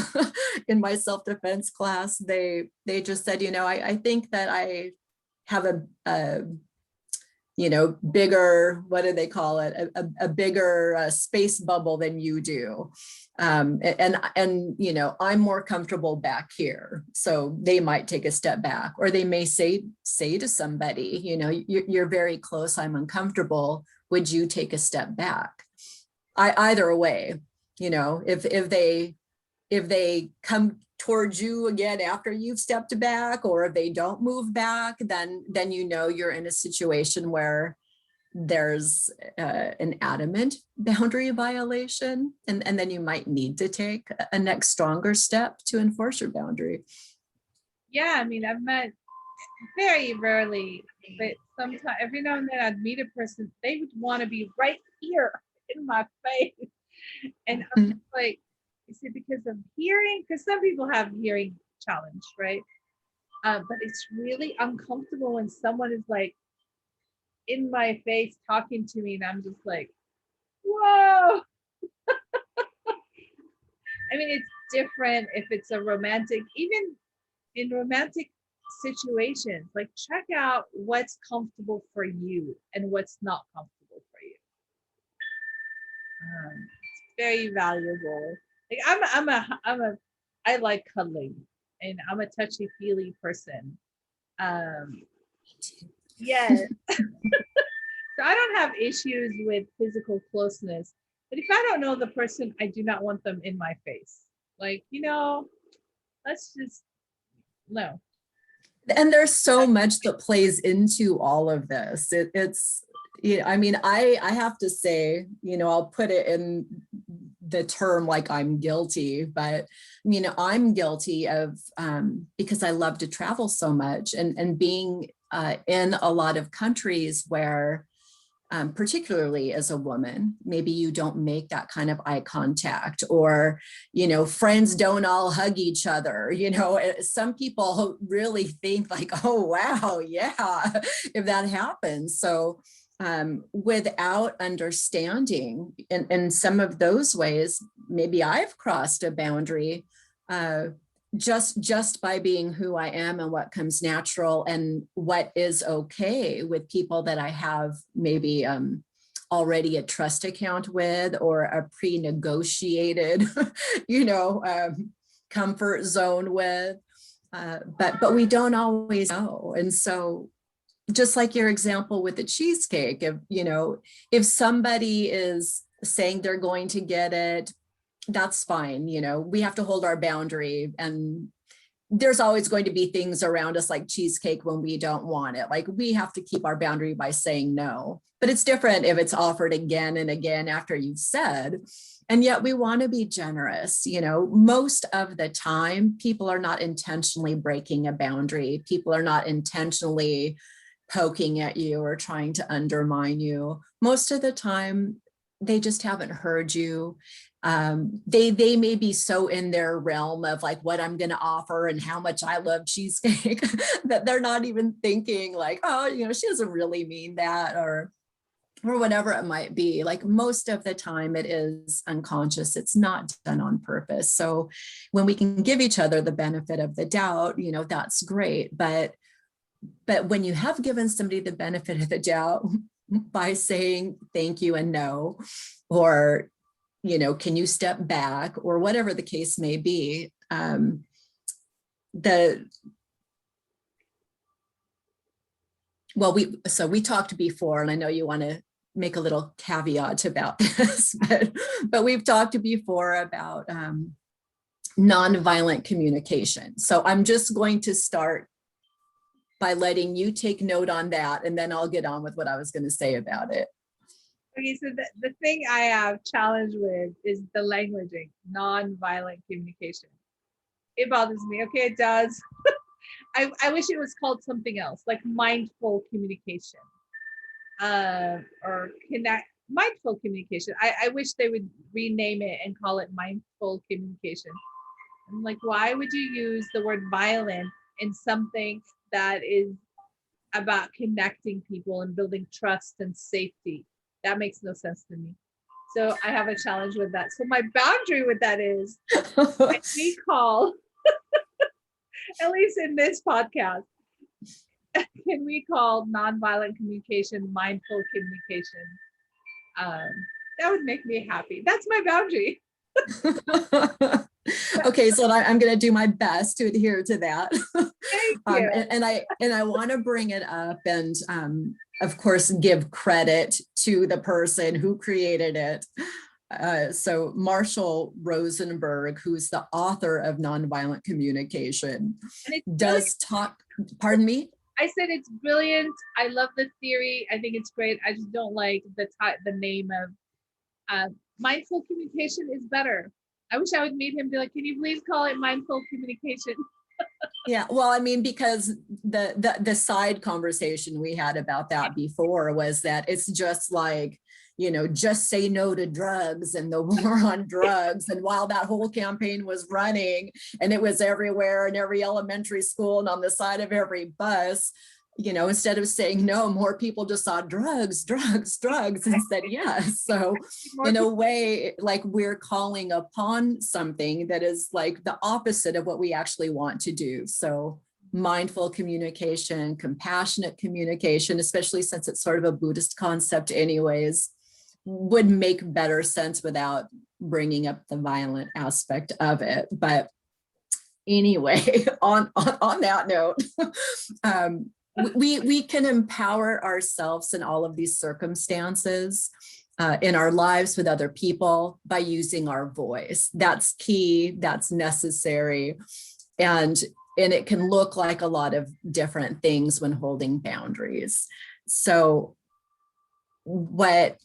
In my self-defense class, they just said, I think that I have a bigger, what do they call it? A bigger space bubble than you do. And I'm more comfortable back here. So they might take a step back, or they may say to somebody, you're very close, I'm uncomfortable. Would you take a step back? Either way, if they come towards you again after you've stepped back, or if they don't move back, then you're in a situation where there's an adamant boundary violation, and then you might need to take a next stronger step to enforce your boundary. Yeah, I mean, I've met very rarely, but sometimes every now and then I'd meet a person, they would want to be right here in my face. And I'm just like, is it because of hearing? Because some people have hearing challenge, right? But it's really uncomfortable when someone is like in my face talking to me, and I'm just like, whoa. I mean, it's different if it's a romantic, even in romantic situations, like check out what's comfortable for you and what's not comfortable for you. It's very valuable. Like I like cuddling, and I'm a touchy feely person. Yes. So I don't have issues with physical closeness, but if I don't know the person, I do not want them in my face. Like, let's just no. And there's so much that plays into all of this. It's I mean, I have to say, I'll put it in the term like I'm guilty, but I'm guilty of because I love to travel so much, and being in a lot of countries where particularly as a woman, maybe you don't make that kind of eye contact, or, friends don't all hug each other. Some people really think like, oh, wow, yeah, if that happens. So without understanding in some of those ways, maybe I've crossed a boundary just by being who I am and what comes natural and what is okay with people that I have maybe already a trust account with, or a pre-negotiated, comfort zone with, but we don't always know. And so just like your example with the cheesecake, if somebody is saying they're going to get it, that's fine. We have to hold our boundary, and there's always going to be things around us like cheesecake when we don't want it. Like, we have to keep our boundary by saying no. But it's different if it's offered again and again after you've said. And yet we want to be generous. Most of the time, people are not intentionally breaking a boundary. People are not intentionally poking at you or trying to undermine you. Most of the time, they just haven't heard you. They may be so in their realm of like what I'm going to offer and how much I love cheesecake that they're not even thinking like, oh, she doesn't really mean that, or whatever it might be. Like, most of the time it is unconscious. It's not done on purpose. So when we can give each other the benefit of the doubt, that's great. But when you have given somebody the benefit of the doubt by saying thank you and no, or can you step back, or whatever the case may be, we talked before, and I know you want to make a little caveat about this, but we've talked before about nonviolent communication. So I'm just going to start by letting you take note on that, and then I'll get on with what I was going to say about it. Okay, so the thing I have challenge with is the languaging, non-violent communication. It bothers me. Okay, it does. I wish it was called something else, like mindful communication, or mindful communication. I wish they would rename it and call it mindful communication. I'm like, why would you use the word violent in something that is about connecting people and building trust and safety? That makes no sense to me. So I have a challenge with that. So my boundary with that is we call, at least in this podcast, can we call nonviolent communication mindful communication? Um, that would make me happy. That's my boundary. Okay, so I'm going to do my best to adhere to that. Thank you. And I want to bring it up and of course give credit to the person who created it. So Marshall Rosenberg, who's the author of Nonviolent Communication, does talk, pardon me? I said it's brilliant. I love the theory. I think it's great. I just don't like the name of mindful communication is better. I wish I would meet him and be like, can you please call it mindful communication? Yeah, well, I mean, because the side conversation we had about that before was that it's just like, you know, just say no to drugs and the war on drugs. And while that whole campaign was running and it was everywhere in every elementary school and on the side of every bus, you know, instead of saying no, more people just saw drugs, drugs, drugs and said yes. So in a way, like we're calling upon something that is like the opposite of what we actually want to do. So mindful communication, compassionate communication, especially since it's sort of a Buddhist concept anyways, would make better sense without bringing up the violent aspect of it. But anyway, on that note, we can empower ourselves in all of these circumstances in our lives with other people by using our voice. That's key, that's necessary. And it can look like a lot of different things when holding boundaries. So what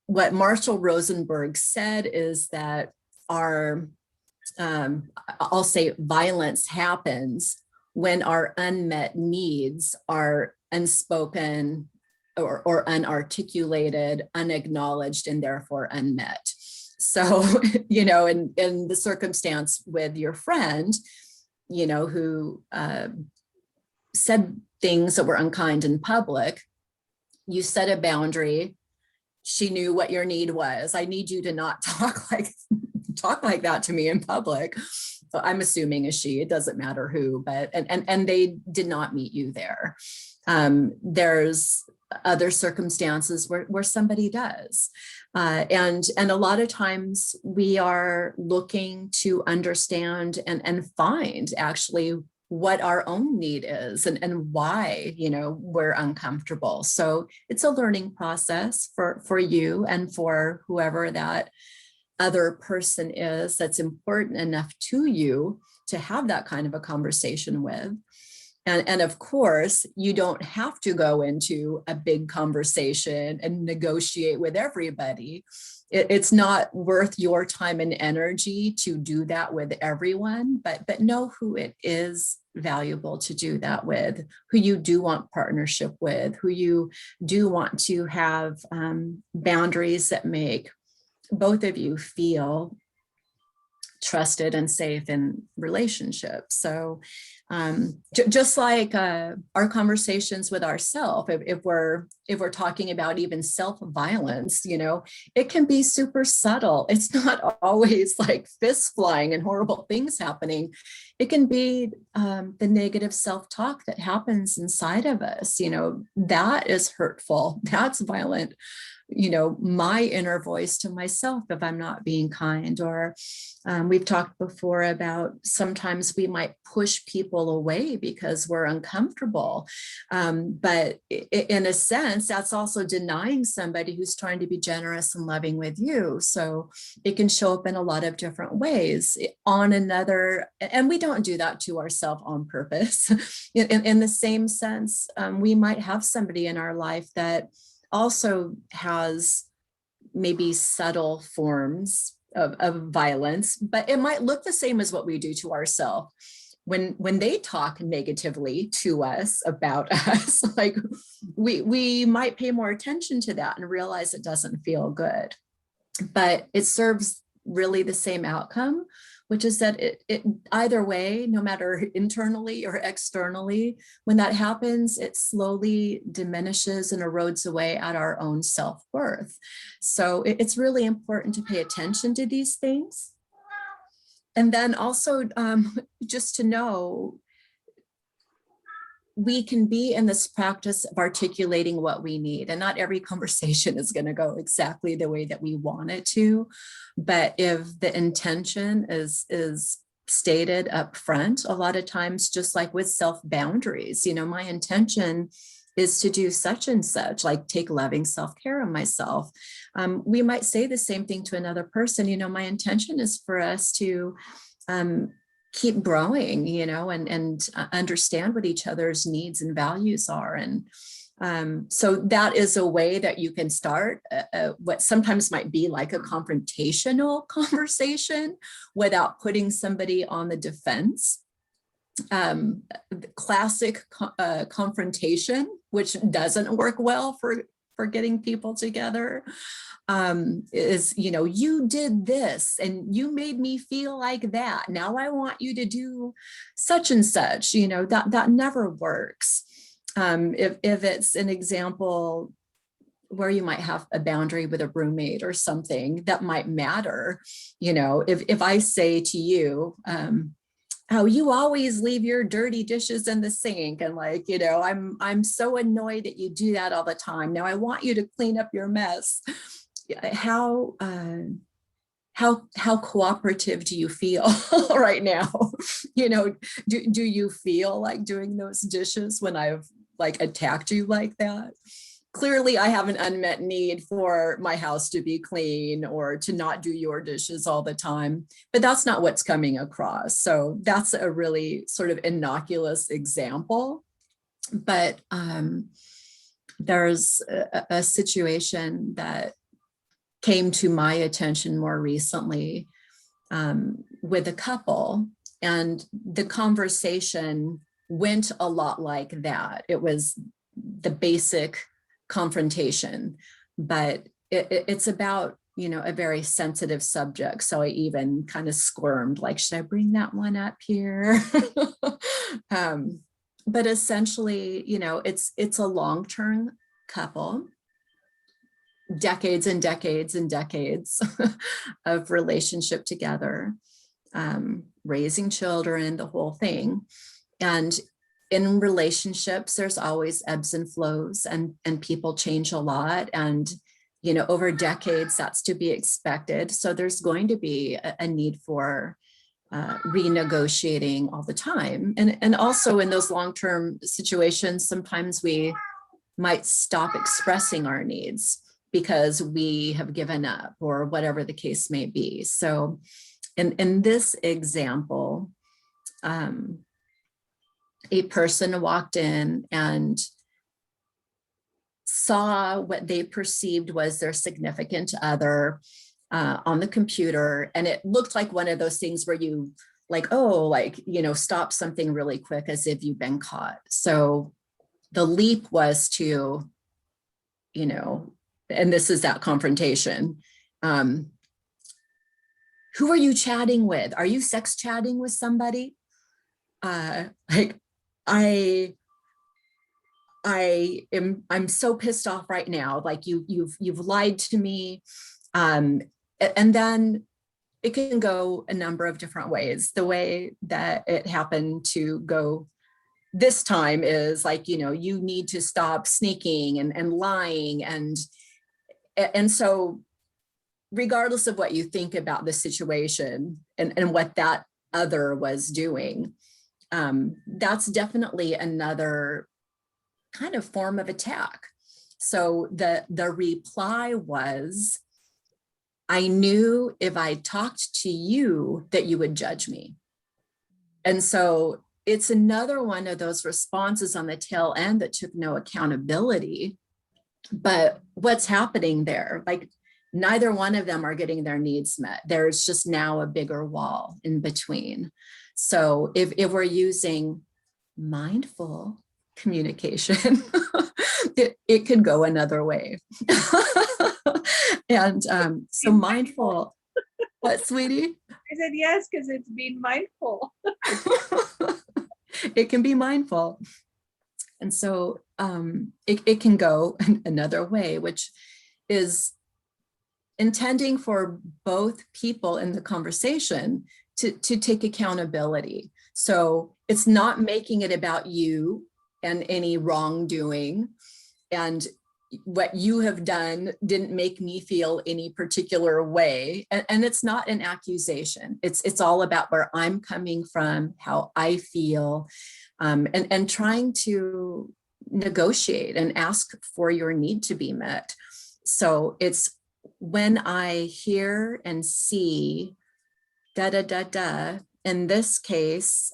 Marshall Rosenberg said is that our, I'll say violence happens when our unmet needs are unspoken or unarticulated, unacknowledged, and therefore unmet. So, you know, in the circumstance with your friend, you know, who said things that were unkind in public, you set a boundary. She knew what your need was. I need you to not talk like that to me in public. So I'm assuming a she, it doesn't matter who, but, and they did not meet you there. There's other circumstances where somebody does. And a lot of times we are looking to understand and find actually what our own need is and why, you know, we're uncomfortable. So it's a learning process for you and for whoever that other person is that's important enough to you to have that kind of a conversation with. And of course, you don't have to go into a big conversation and negotiate with everybody. It's not worth your time and energy to do that with everyone, but know who it is valuable to do that with, who you do want partnership with, who you do want to have boundaries that make both of you feel trusted and safe in relationships. So just like our conversations with ourselves, if we're talking about even self-violence, you know, it can be super subtle. It's not always like fist flying and horrible things happening. It can be the negative self-talk that happens inside of us. You know, that is hurtful. That's violent. You know, my inner voice to myself if I'm not being kind. Or we've talked before about sometimes we might push people away because we're uncomfortable. But in a sense, that's also denying somebody who's trying to be generous and loving with you. So it can show up in a lot of different ways on another, and we don't do that to ourselves on purpose. In the same sense, we might have somebody in our life that also has maybe subtle forms of violence, but it might look the same as what we do to ourselves. When they talk negatively to us about us, like we might pay more attention to that and realize it doesn't feel good, but it serves really the same outcome which is that it either way, no matter internally or externally, when that happens, it slowly diminishes and erodes away at our own self-worth. So it's really important to pay attention to these things. And then also just to know, we can be in this practice of articulating what we need, and not every conversation is going to go exactly the way that we want it to. But if the intention is stated up front, a lot of times, just like with self boundaries, my intention is to do such and such, like take loving self-care of myself. We might say the same thing to another person. My intention is for us to keep growing, and understand what each other's needs and values are. And so that is a way that you can start what sometimes might be like a confrontational conversation without putting somebody on the defense. Classic confrontation, which doesn't work well for getting people together, is, you did this and you made me feel like that. Now I want you to do such and such, that never works. If it's an example where you might have a boundary with a roommate or something that might matter, if I say to you, oh, you always leave your dirty dishes in the sink, and I'm so annoyed that you do that all the time. Now I want you to clean up your mess. How cooperative do you feel right now? Do you feel like doing those dishes when I've attacked you like that? Clearly, I have an unmet need for my house to be clean or to not do your dishes all the time, but that's not what's coming across. So that's a really sort of innocuous example. But there's a situation that came to my attention more recently with a couple, and the conversation went a lot like that. It was the basic confrontation, but it's about a very sensitive subject. So I even kind of squirmed, like, should I bring that one up here? But essentially, it's a long-term couple, decades and decades and decades of relationship together, raising children, the whole thing. And in relationships, there's always ebbs and flows, and people change a lot. And, over decades, that's to be expected. So there's going to be a need for renegotiating all the time. And also in those long-term situations, sometimes we might stop expressing our needs because we have given up or whatever the case may be. So in this example, a person walked in and saw what they perceived was their significant other on the computer. And it looked like one of those things where you stop something really quick as if you've been caught. So the leap was to, and this is that confrontation. Who are you chatting with? Are you sex chatting with somebody? I'm so pissed off right now. Like you've lied to me. And then it can go a number of different ways. The way that it happened to go this time is you need to stop sneaking and lying. And so regardless of what you think about the situation and what that other was doing, that's definitely another kind of form of attack. So the reply was, I knew if I talked to you that you would judge me. And so it's another one of those responses on the tail end that took no accountability. But what's happening there? Neither one of them are getting their needs met. There's just now a bigger wall in between. So if we're using mindful communication, it could go another way. And so mindful, what, sweetie? I I said, yes, because it's being mindful. It can be mindful. And so it can go another way, which is intending for both people in the conversation to take accountability. So it's not making it about you and any wrongdoing, and what you have done didn't make me feel any particular way. And it's not an accusation. It's all about where I'm coming from, how I feel, and trying to negotiate and ask for your need to be met. So it's when I hear and see da da da da, in this case,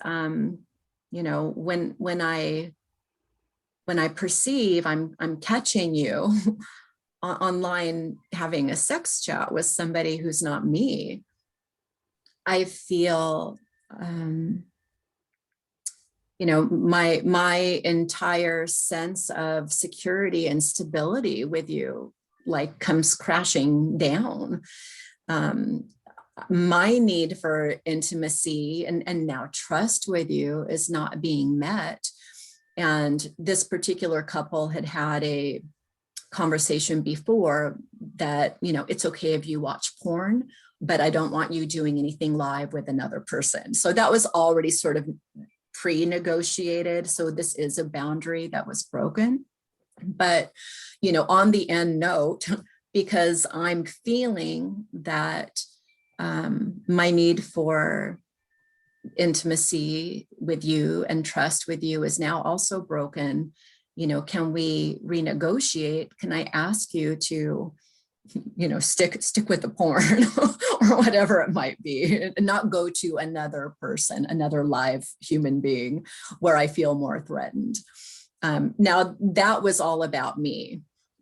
when I perceive I'm catching you online having a sex chat with somebody who's not me, I feel my entire sense of security and stability with you like comes crashing down. My need for intimacy and now trust with you is not being met. And this particular couple had had a conversation before that, it's okay if you watch porn, but I don't want you doing anything live with another person. So that was already sort of pre-negotiated. So this is a boundary that was broken. But, on the end note, because I'm feeling that my need for intimacy with you and trust with you is now also broken, can we renegotiate? Can I ask you to, stick with the porn or whatever it might be, and not go to another person, another live human being where I feel more threatened. Now that was all about me.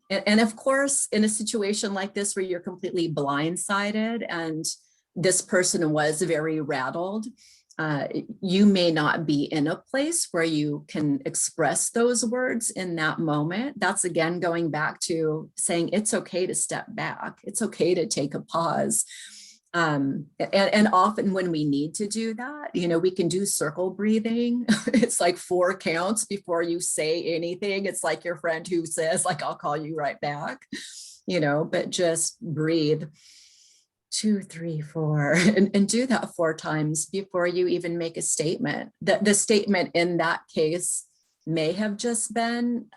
And of course, in a situation like this where you're completely blindsided and this person was very rattled, you may not be in a place where you can express those words in that moment. That's again going back to saying it's okay to step back. It's okay to take a pause. And often when we need to do that, we can do circle breathing. It's like 4 counts before you say anything. It's like your friend who says, like, I'll call you right back, but just breathe. 2, 3, 4, and do that 4 times before you even make a statement. The statement in that case may have just been,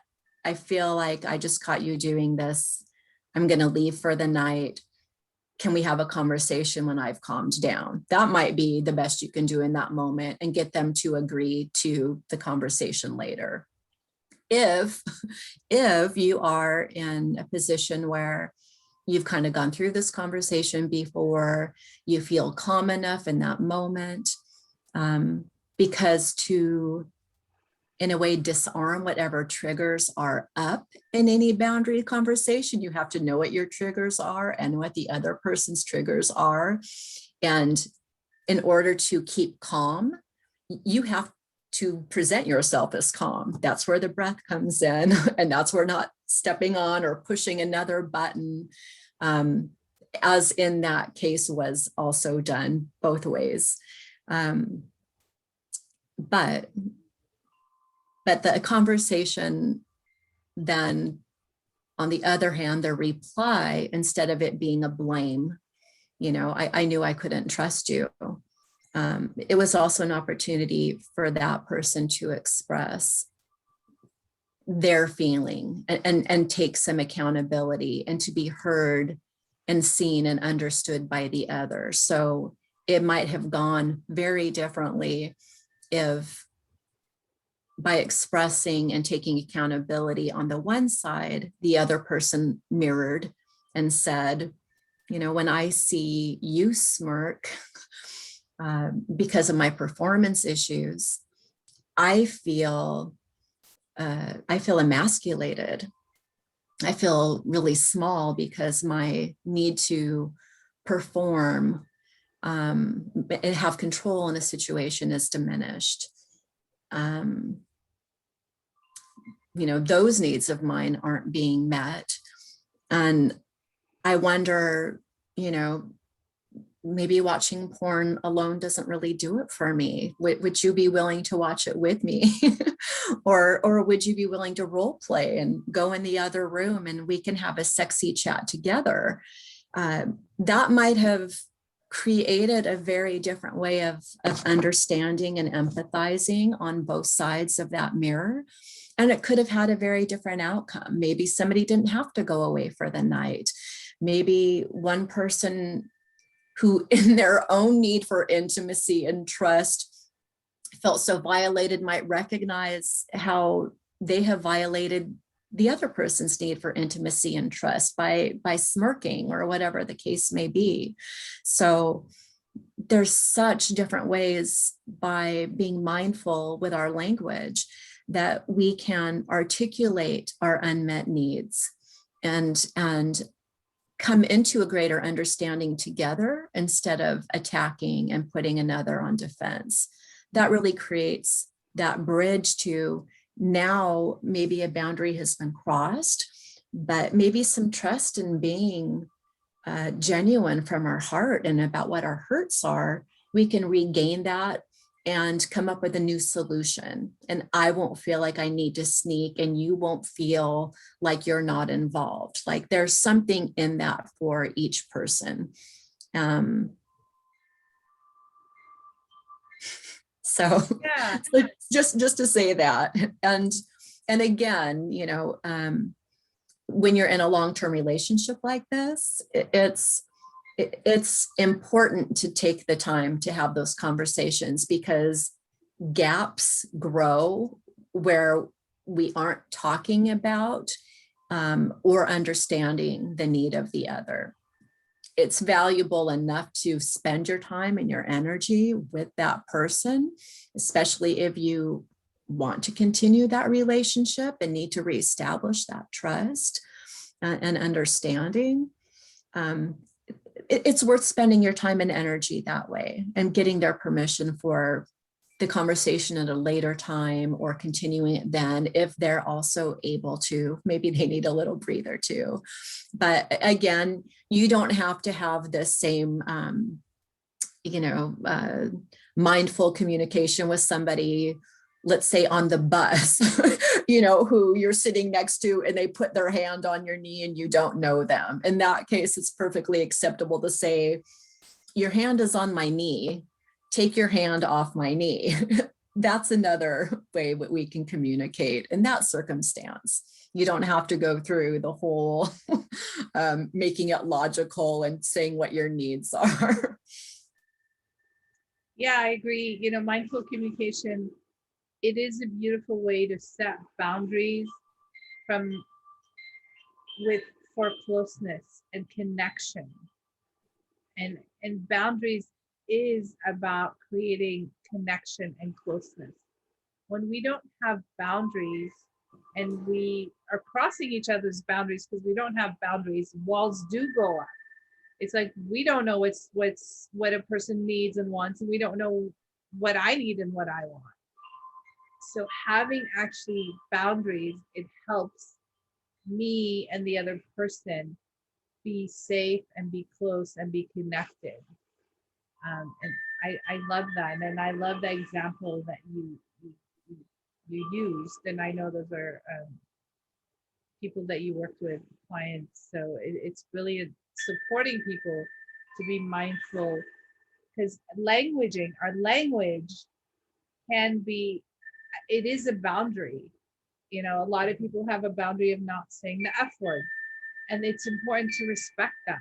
I feel like I just caught you doing this. I'm going to leave for the night. Can we have a conversation when I've calmed down? That might be the best you can do in that moment and get them to agree to the conversation later. If you are in a position where you've kind of gone through this conversation before, you feel calm enough in that moment, because to, in a way, disarm whatever triggers are up in any boundary conversation, you have to know what your triggers are and what the other person's triggers are. And in order to keep calm, you have to present yourself as calm. That's where the breath comes in, and that's where not stepping on or pushing another button, as in that case was also done both ways. But the conversation then, on the other hand, the reply, instead of it being a blame, I knew I couldn't trust you. It was also an opportunity for that person to express their feeling and take some accountability and to be heard and seen and understood by the other. So it might have gone very differently if, by expressing and taking accountability on the one side, the other person mirrored and said, when I see you smirk because of my performance issues, I feel emasculated. I feel really small because my need to perform and have control in a situation is diminished. Those needs of mine aren't being met. And I wonder, maybe watching porn alone doesn't really do it for me. Would you be willing to watch it with me? Or would you be willing to role play and go in the other room and we can have a sexy chat together? That might have created a very different way of understanding and empathizing on both sides of that mirror. And it could have had a very different outcome. Maybe somebody didn't have to go away for the night. Maybe one person who, in their own need for intimacy and trust, felt so violated might recognize how they have violated the other person's need for intimacy and trust by smirking or whatever the case may be. So there's such different ways by being mindful with our language that we can articulate our unmet needs and come into a greater understanding together instead of attacking and putting another on defense. That really creates that bridge to now maybe a boundary has been crossed, but maybe some trust in being genuine from our heart and about what our hurts are, we can regain that and come up with a new solution. And I won't feel like I need to sneak, and you won't feel like you're not involved. Like there's something in that for each person. So, Yeah. so just to say that, and again, when you're in a long-term relationship like this, it's important to take the time to have those conversations, because gaps grow where we aren't talking about or understanding the need of the other. It's valuable enough to spend your time and your energy with that person, especially if you want to continue that relationship and need to reestablish that trust and understanding. It's worth spending your time and energy that way and getting their permission for the conversation at a later time or continuing it then, if they're also able to. Maybe they need a little breather too. But again, you don't have to have the same mindful communication with somebody, let's say on the bus, who you're sitting next to and they put their hand on your knee and you don't know them. In that case, it's perfectly acceptable to say, your hand is on my knee, take your hand off my knee. That's another way that we can communicate in that circumstance. You don't have to go through the whole making it logical and saying what your needs are. Yeah, I agree. Mindful communication, it is a beautiful way to set boundaries from with for closeness and connection. And boundaries is about creating connection and closeness. When we don't have boundaries and we are crossing each other's boundaries because we don't have boundaries, walls do go up. It's like we don't know what a person needs and wants, and we don't know what I need and what I want. So having actually boundaries, it helps me and the other person be safe and be close and be connected. And I love that, and I love the example that you used, and I know those are people that you worked with, clients. So it's really supporting people to be mindful, because our language can be, it is a boundary. A lot of people have a boundary of not saying the F word, and it's important to respect that.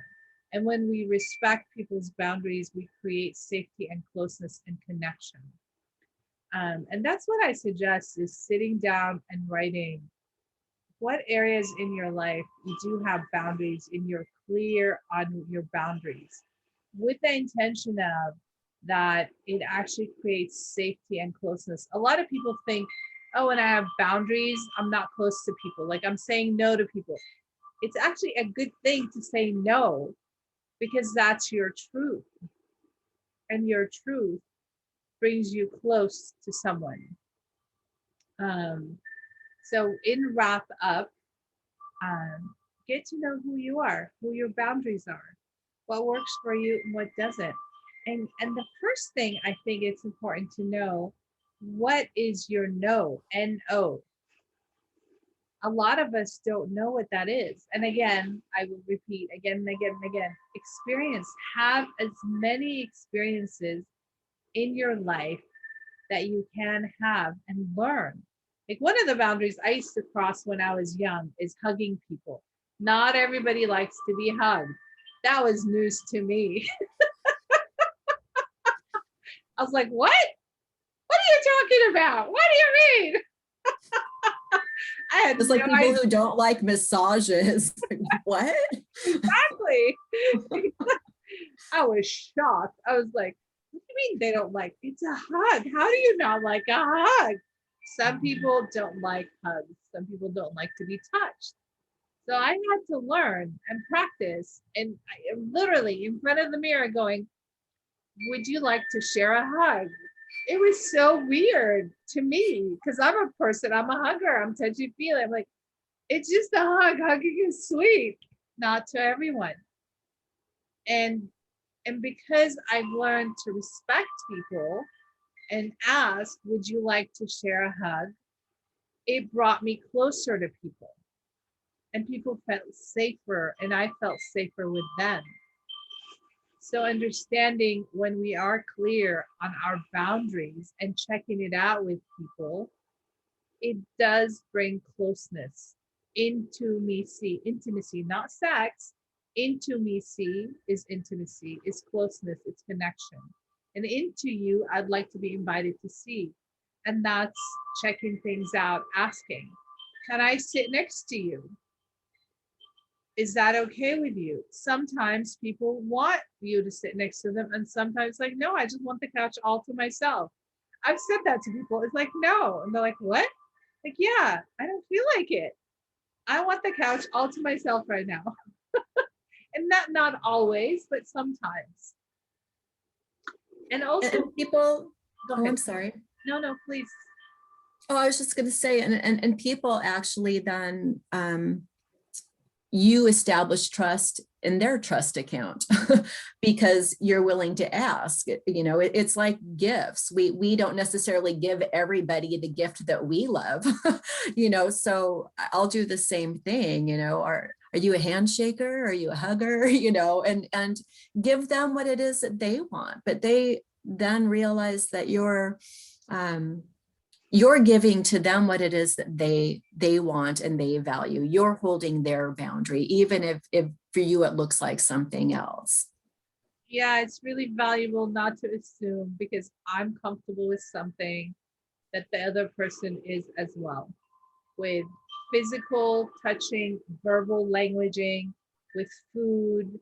And when we respect people's boundaries, we create safety and closeness and connection. And that's what I suggest, is sitting down and writing what areas in your life you do have boundaries and you're clear on your boundaries, with the intention of that it actually creates safety and closeness. A lot of people think, oh, when I have boundaries, I'm not close to people. Like I'm saying no to people. It's actually a good thing to say no, because that's your truth. And your truth brings you close to someone. So in wrap up, get to know who you are, who your boundaries are. what works for you and what doesn't. And the first thing I think it's important to know, what is your no, N-O? A lot of us don't know what that is. And again, I will repeat again and again and again, experience, have as many experiences in your life that you can have and learn. Like one of the boundaries I used to cross when I was young is hugging people. Not everybody likes to be hugged. That was news to me. I was like, what? What are you talking about? What do you mean? I had It's no like people idea. who don't like massages. What? Exactly. I was shocked. I was like, what do you mean they don't like? It's a hug. How do you not like a hug? Some people don't like hugs. Some people don't like to be touched. So I had to learn and practice. And I am literally in front of the mirror going, would you like to share a hug? It was so weird to me because I'm a person, I'm a hugger, I'm touchy feely. I'm like, it's just a hug. Hugging is sweet, not to everyone. And because I've learned to respect people and ask, would you like to share a hug? It brought me closer to people. And people felt safer, and I felt safer with them. So, understanding when we are clear on our boundaries and checking it out with people, it does bring closeness, intimacy, not sex. Intimacy is intimacy, is closeness, it's connection. And into you, I'd like to be invited to see. And that's checking things out, asking, can I sit next to you? Is that okay with you? Sometimes people want you to sit next to them, and sometimes, like, no, I just want the couch all to myself. I've said that to people. It's like, no. And they're like, what? Like, yeah, I don't feel like it. I want the couch all to myself right now. And that not always, but sometimes. And also, And people, go oh, ahead. I'm sorry. No, no, please. Oh, I was just going to say, and people actually then you establish trust in their trust account because you're willing to ask. You know, it's like gifts. We don't necessarily give everybody the gift that we love, you know, so I'll do the same thing, you know, are you a handshaker? Are you a hugger? You know, and give them what it is that they want, but they then realize that you're giving to them what it is that they want and they value. You're holding their boundary, even if for you it looks like something else. Yeah, it's really valuable not to assume because I'm comfortable with something that the other person is as well, with physical touching, verbal languaging, with food,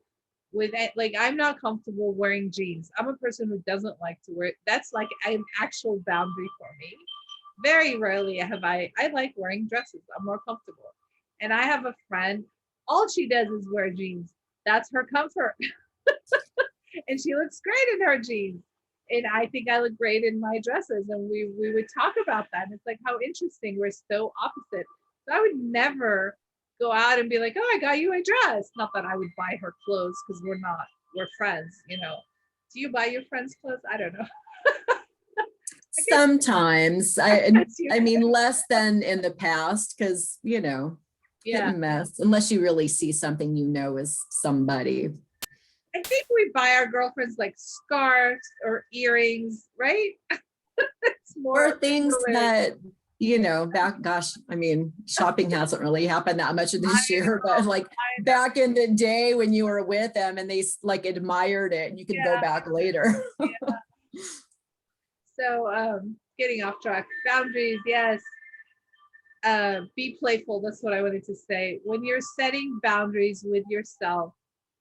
with like I'm not comfortable wearing jeans. I'm a person who doesn't like to wear. That's like an actual boundary for me. Very rarely have I like wearing dresses. I'm more comfortable. And I have a friend, all she does is wear jeans. That's her comfort. And she looks great in her jeans. And I think I look great in my dresses. And we would talk about that. And it's like how interesting. We're so opposite. So I would never go out and be like, oh, I got you a dress. Not that I would buy her clothes because we're friends, you know. Do you buy your friends clothes? I don't know. I guess, Sometimes I guess you I could. mean less than in the past, because you know, hit Yeah. and miss, unless you really see something you know is somebody. I think we buy our girlfriends like scarves or earrings, right? It's Or more things similar. that, you know, back, gosh, I mean, shopping hasn't really happened that much I this year, know, but like I know. back in the day when you were with them and they like admired it and you could go Yeah, back later. yeah. So getting off track. Boundaries, yes. Be playful. That's what I wanted to say. When you're setting boundaries with yourself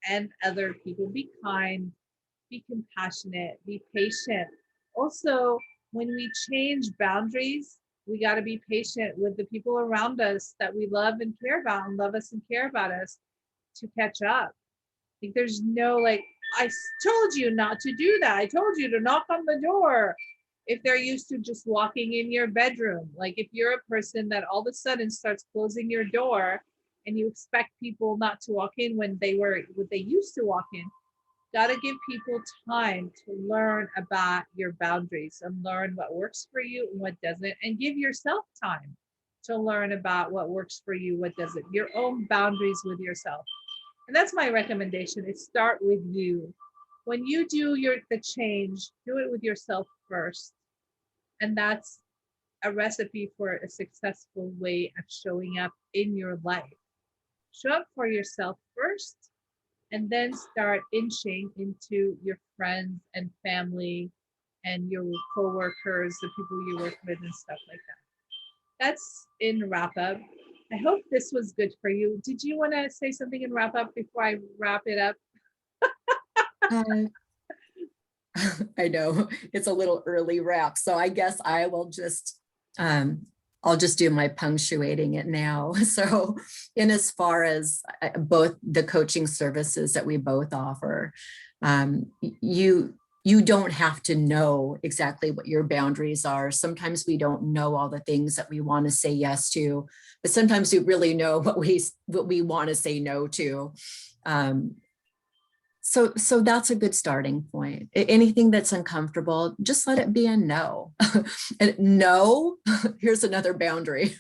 and other people, be kind, be compassionate, be patient. Also, when we change boundaries, we got to be patient with the people around us that we love and care about and love us and care about us to catch up. Like there's no like, I told you not to do that. I told you to knock on the door. If they're used to just walking in your bedroom, like if you're a person that all of a sudden starts closing your door and you expect people not to walk in when they used to walk in, Got to give people time to learn about your boundaries and learn what works for you and what doesn't, and give yourself time to learn about what works for you, what doesn't, your own boundaries with yourself. And that's my recommendation, is start with you. When you do the change, do it with yourself first. And that's a recipe for a successful way of showing up in your life. Show up for yourself first, and then start inching into your friends and family and your coworkers, the people you work with, and stuff like that. That's in wrap up. I hope this was good for you. Did you want to say something in wrap up before I wrap it up? Uh, I know it's a little early wrap, so I guess I will just I'll just do my punctuating it now. So in as far as both the coaching services that we both offer, you don't have to know exactly what your boundaries are. Sometimes we don't know all the things that we want to say yes to, but sometimes we really know what we want to say no to. So that's a good starting point. Anything that's uncomfortable, just let it be a no. And no, here's another boundary.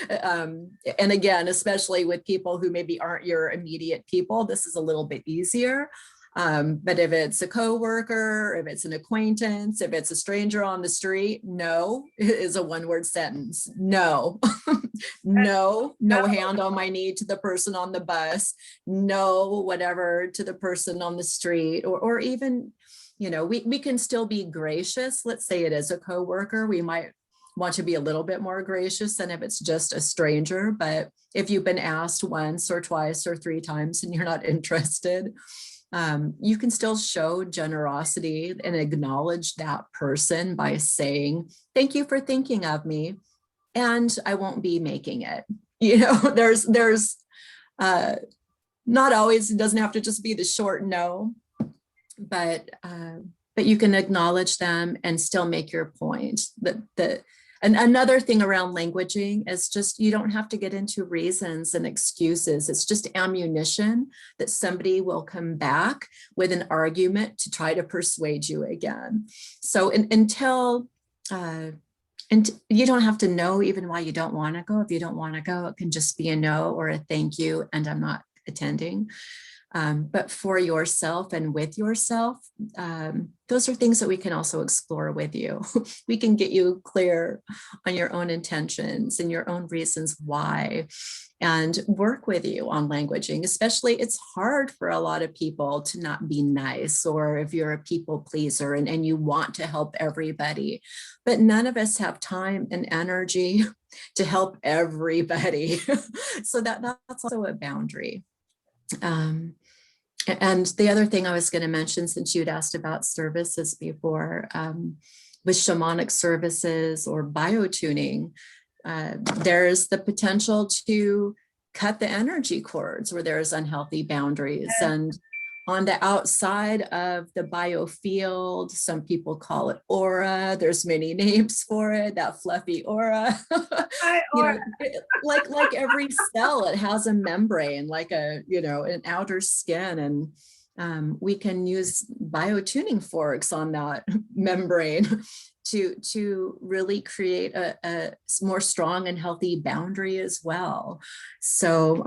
And again, especially with people who maybe aren't your immediate people, this is a little bit easier. But if it's a coworker, if it's an acquaintance, if it's a stranger on the street, no is a one-word sentence. No, no hand on my knee to the person on the bus, no whatever to the person on the street, or even, we can still be gracious. Let's say it is a coworker. We might want to be a little bit more gracious than if it's just a stranger. But if you've been asked once or twice or three times and you're not interested, you can still show generosity and acknowledge that person by saying, thank you for thinking of me, and I won't be making it. There's not always, it doesn't have to just be the short no, but you can acknowledge them and still make your point. And another thing around languaging is just, you don't have to get into reasons and excuses. It's just ammunition that somebody will come back with an argument to try to persuade you again. So until, and you don't have to know even why you don't want to go. If you don't want to go, it can just be a no or a thank you, and I'm not attending. But for yourself and with yourself, those are things that we can also explore with you. We can get you clear on your own intentions and your own reasons why, and work with you on languaging. Especially, it's hard for a lot of people to not be nice, or if you're a people pleaser and you want to help everybody, but none of us have time and energy to help everybody. So that's also a boundary. And the other thing I was going to mention, since you'd asked about services before, with shamanic services or biotuning, there's the potential to cut the energy cords where there's unhealthy boundaries. And on the outside of the biofield, some people call it aura. There's many names for it, that fluffy aura. Like every cell, it has a membrane, like an outer skin. And we can use biotuning forks on that membrane to really create a more strong and healthy boundary as well. So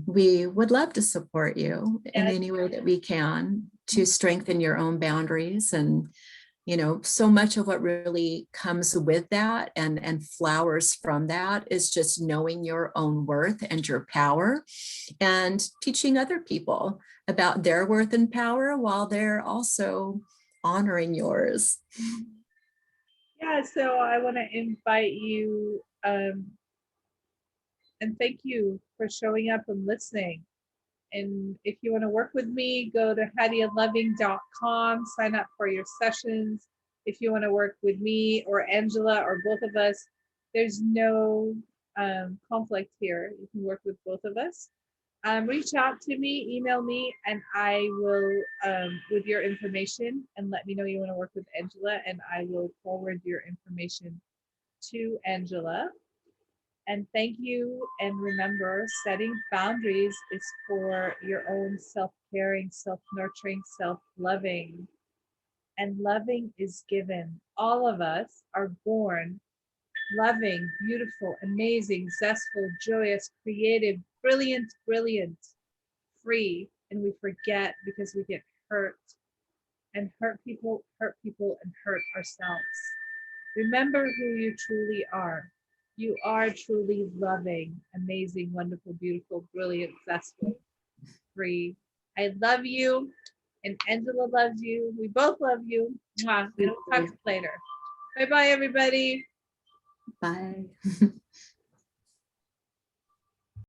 we would love to support you in any way that we can to strengthen your own boundaries. And so much of what really comes with that and flowers from that is just knowing your own worth and your power, and teaching other people about their worth and power while they're also honoring yours. Yeah, so I want to invite you, and thank you for showing up and listening. And if you want to work with me, go to hadialoving.com, sign up for your sessions. If you want to work with me or Angela or both of us, there's no conflict here. You can work with both of us. Reach out to me, email me, and I will, with your information, and let me know you want to work with Angela, and I will forward your information to Angela. And thank you. And remember, setting boundaries is for your own self caring, self nurturing, self loving. And loving is given. All of us are born loving, beautiful, amazing, zestful, joyous, creative, brilliant, brilliant, free. And we forget because we get hurt and hurt people, and hurt ourselves. Remember who you truly are. You are truly loving, amazing, wonderful, beautiful, brilliant, zestful, free. I love you, and Angela loves you. We both love you. Mwah. And we'll talk later. Bye bye, everybody. Bye.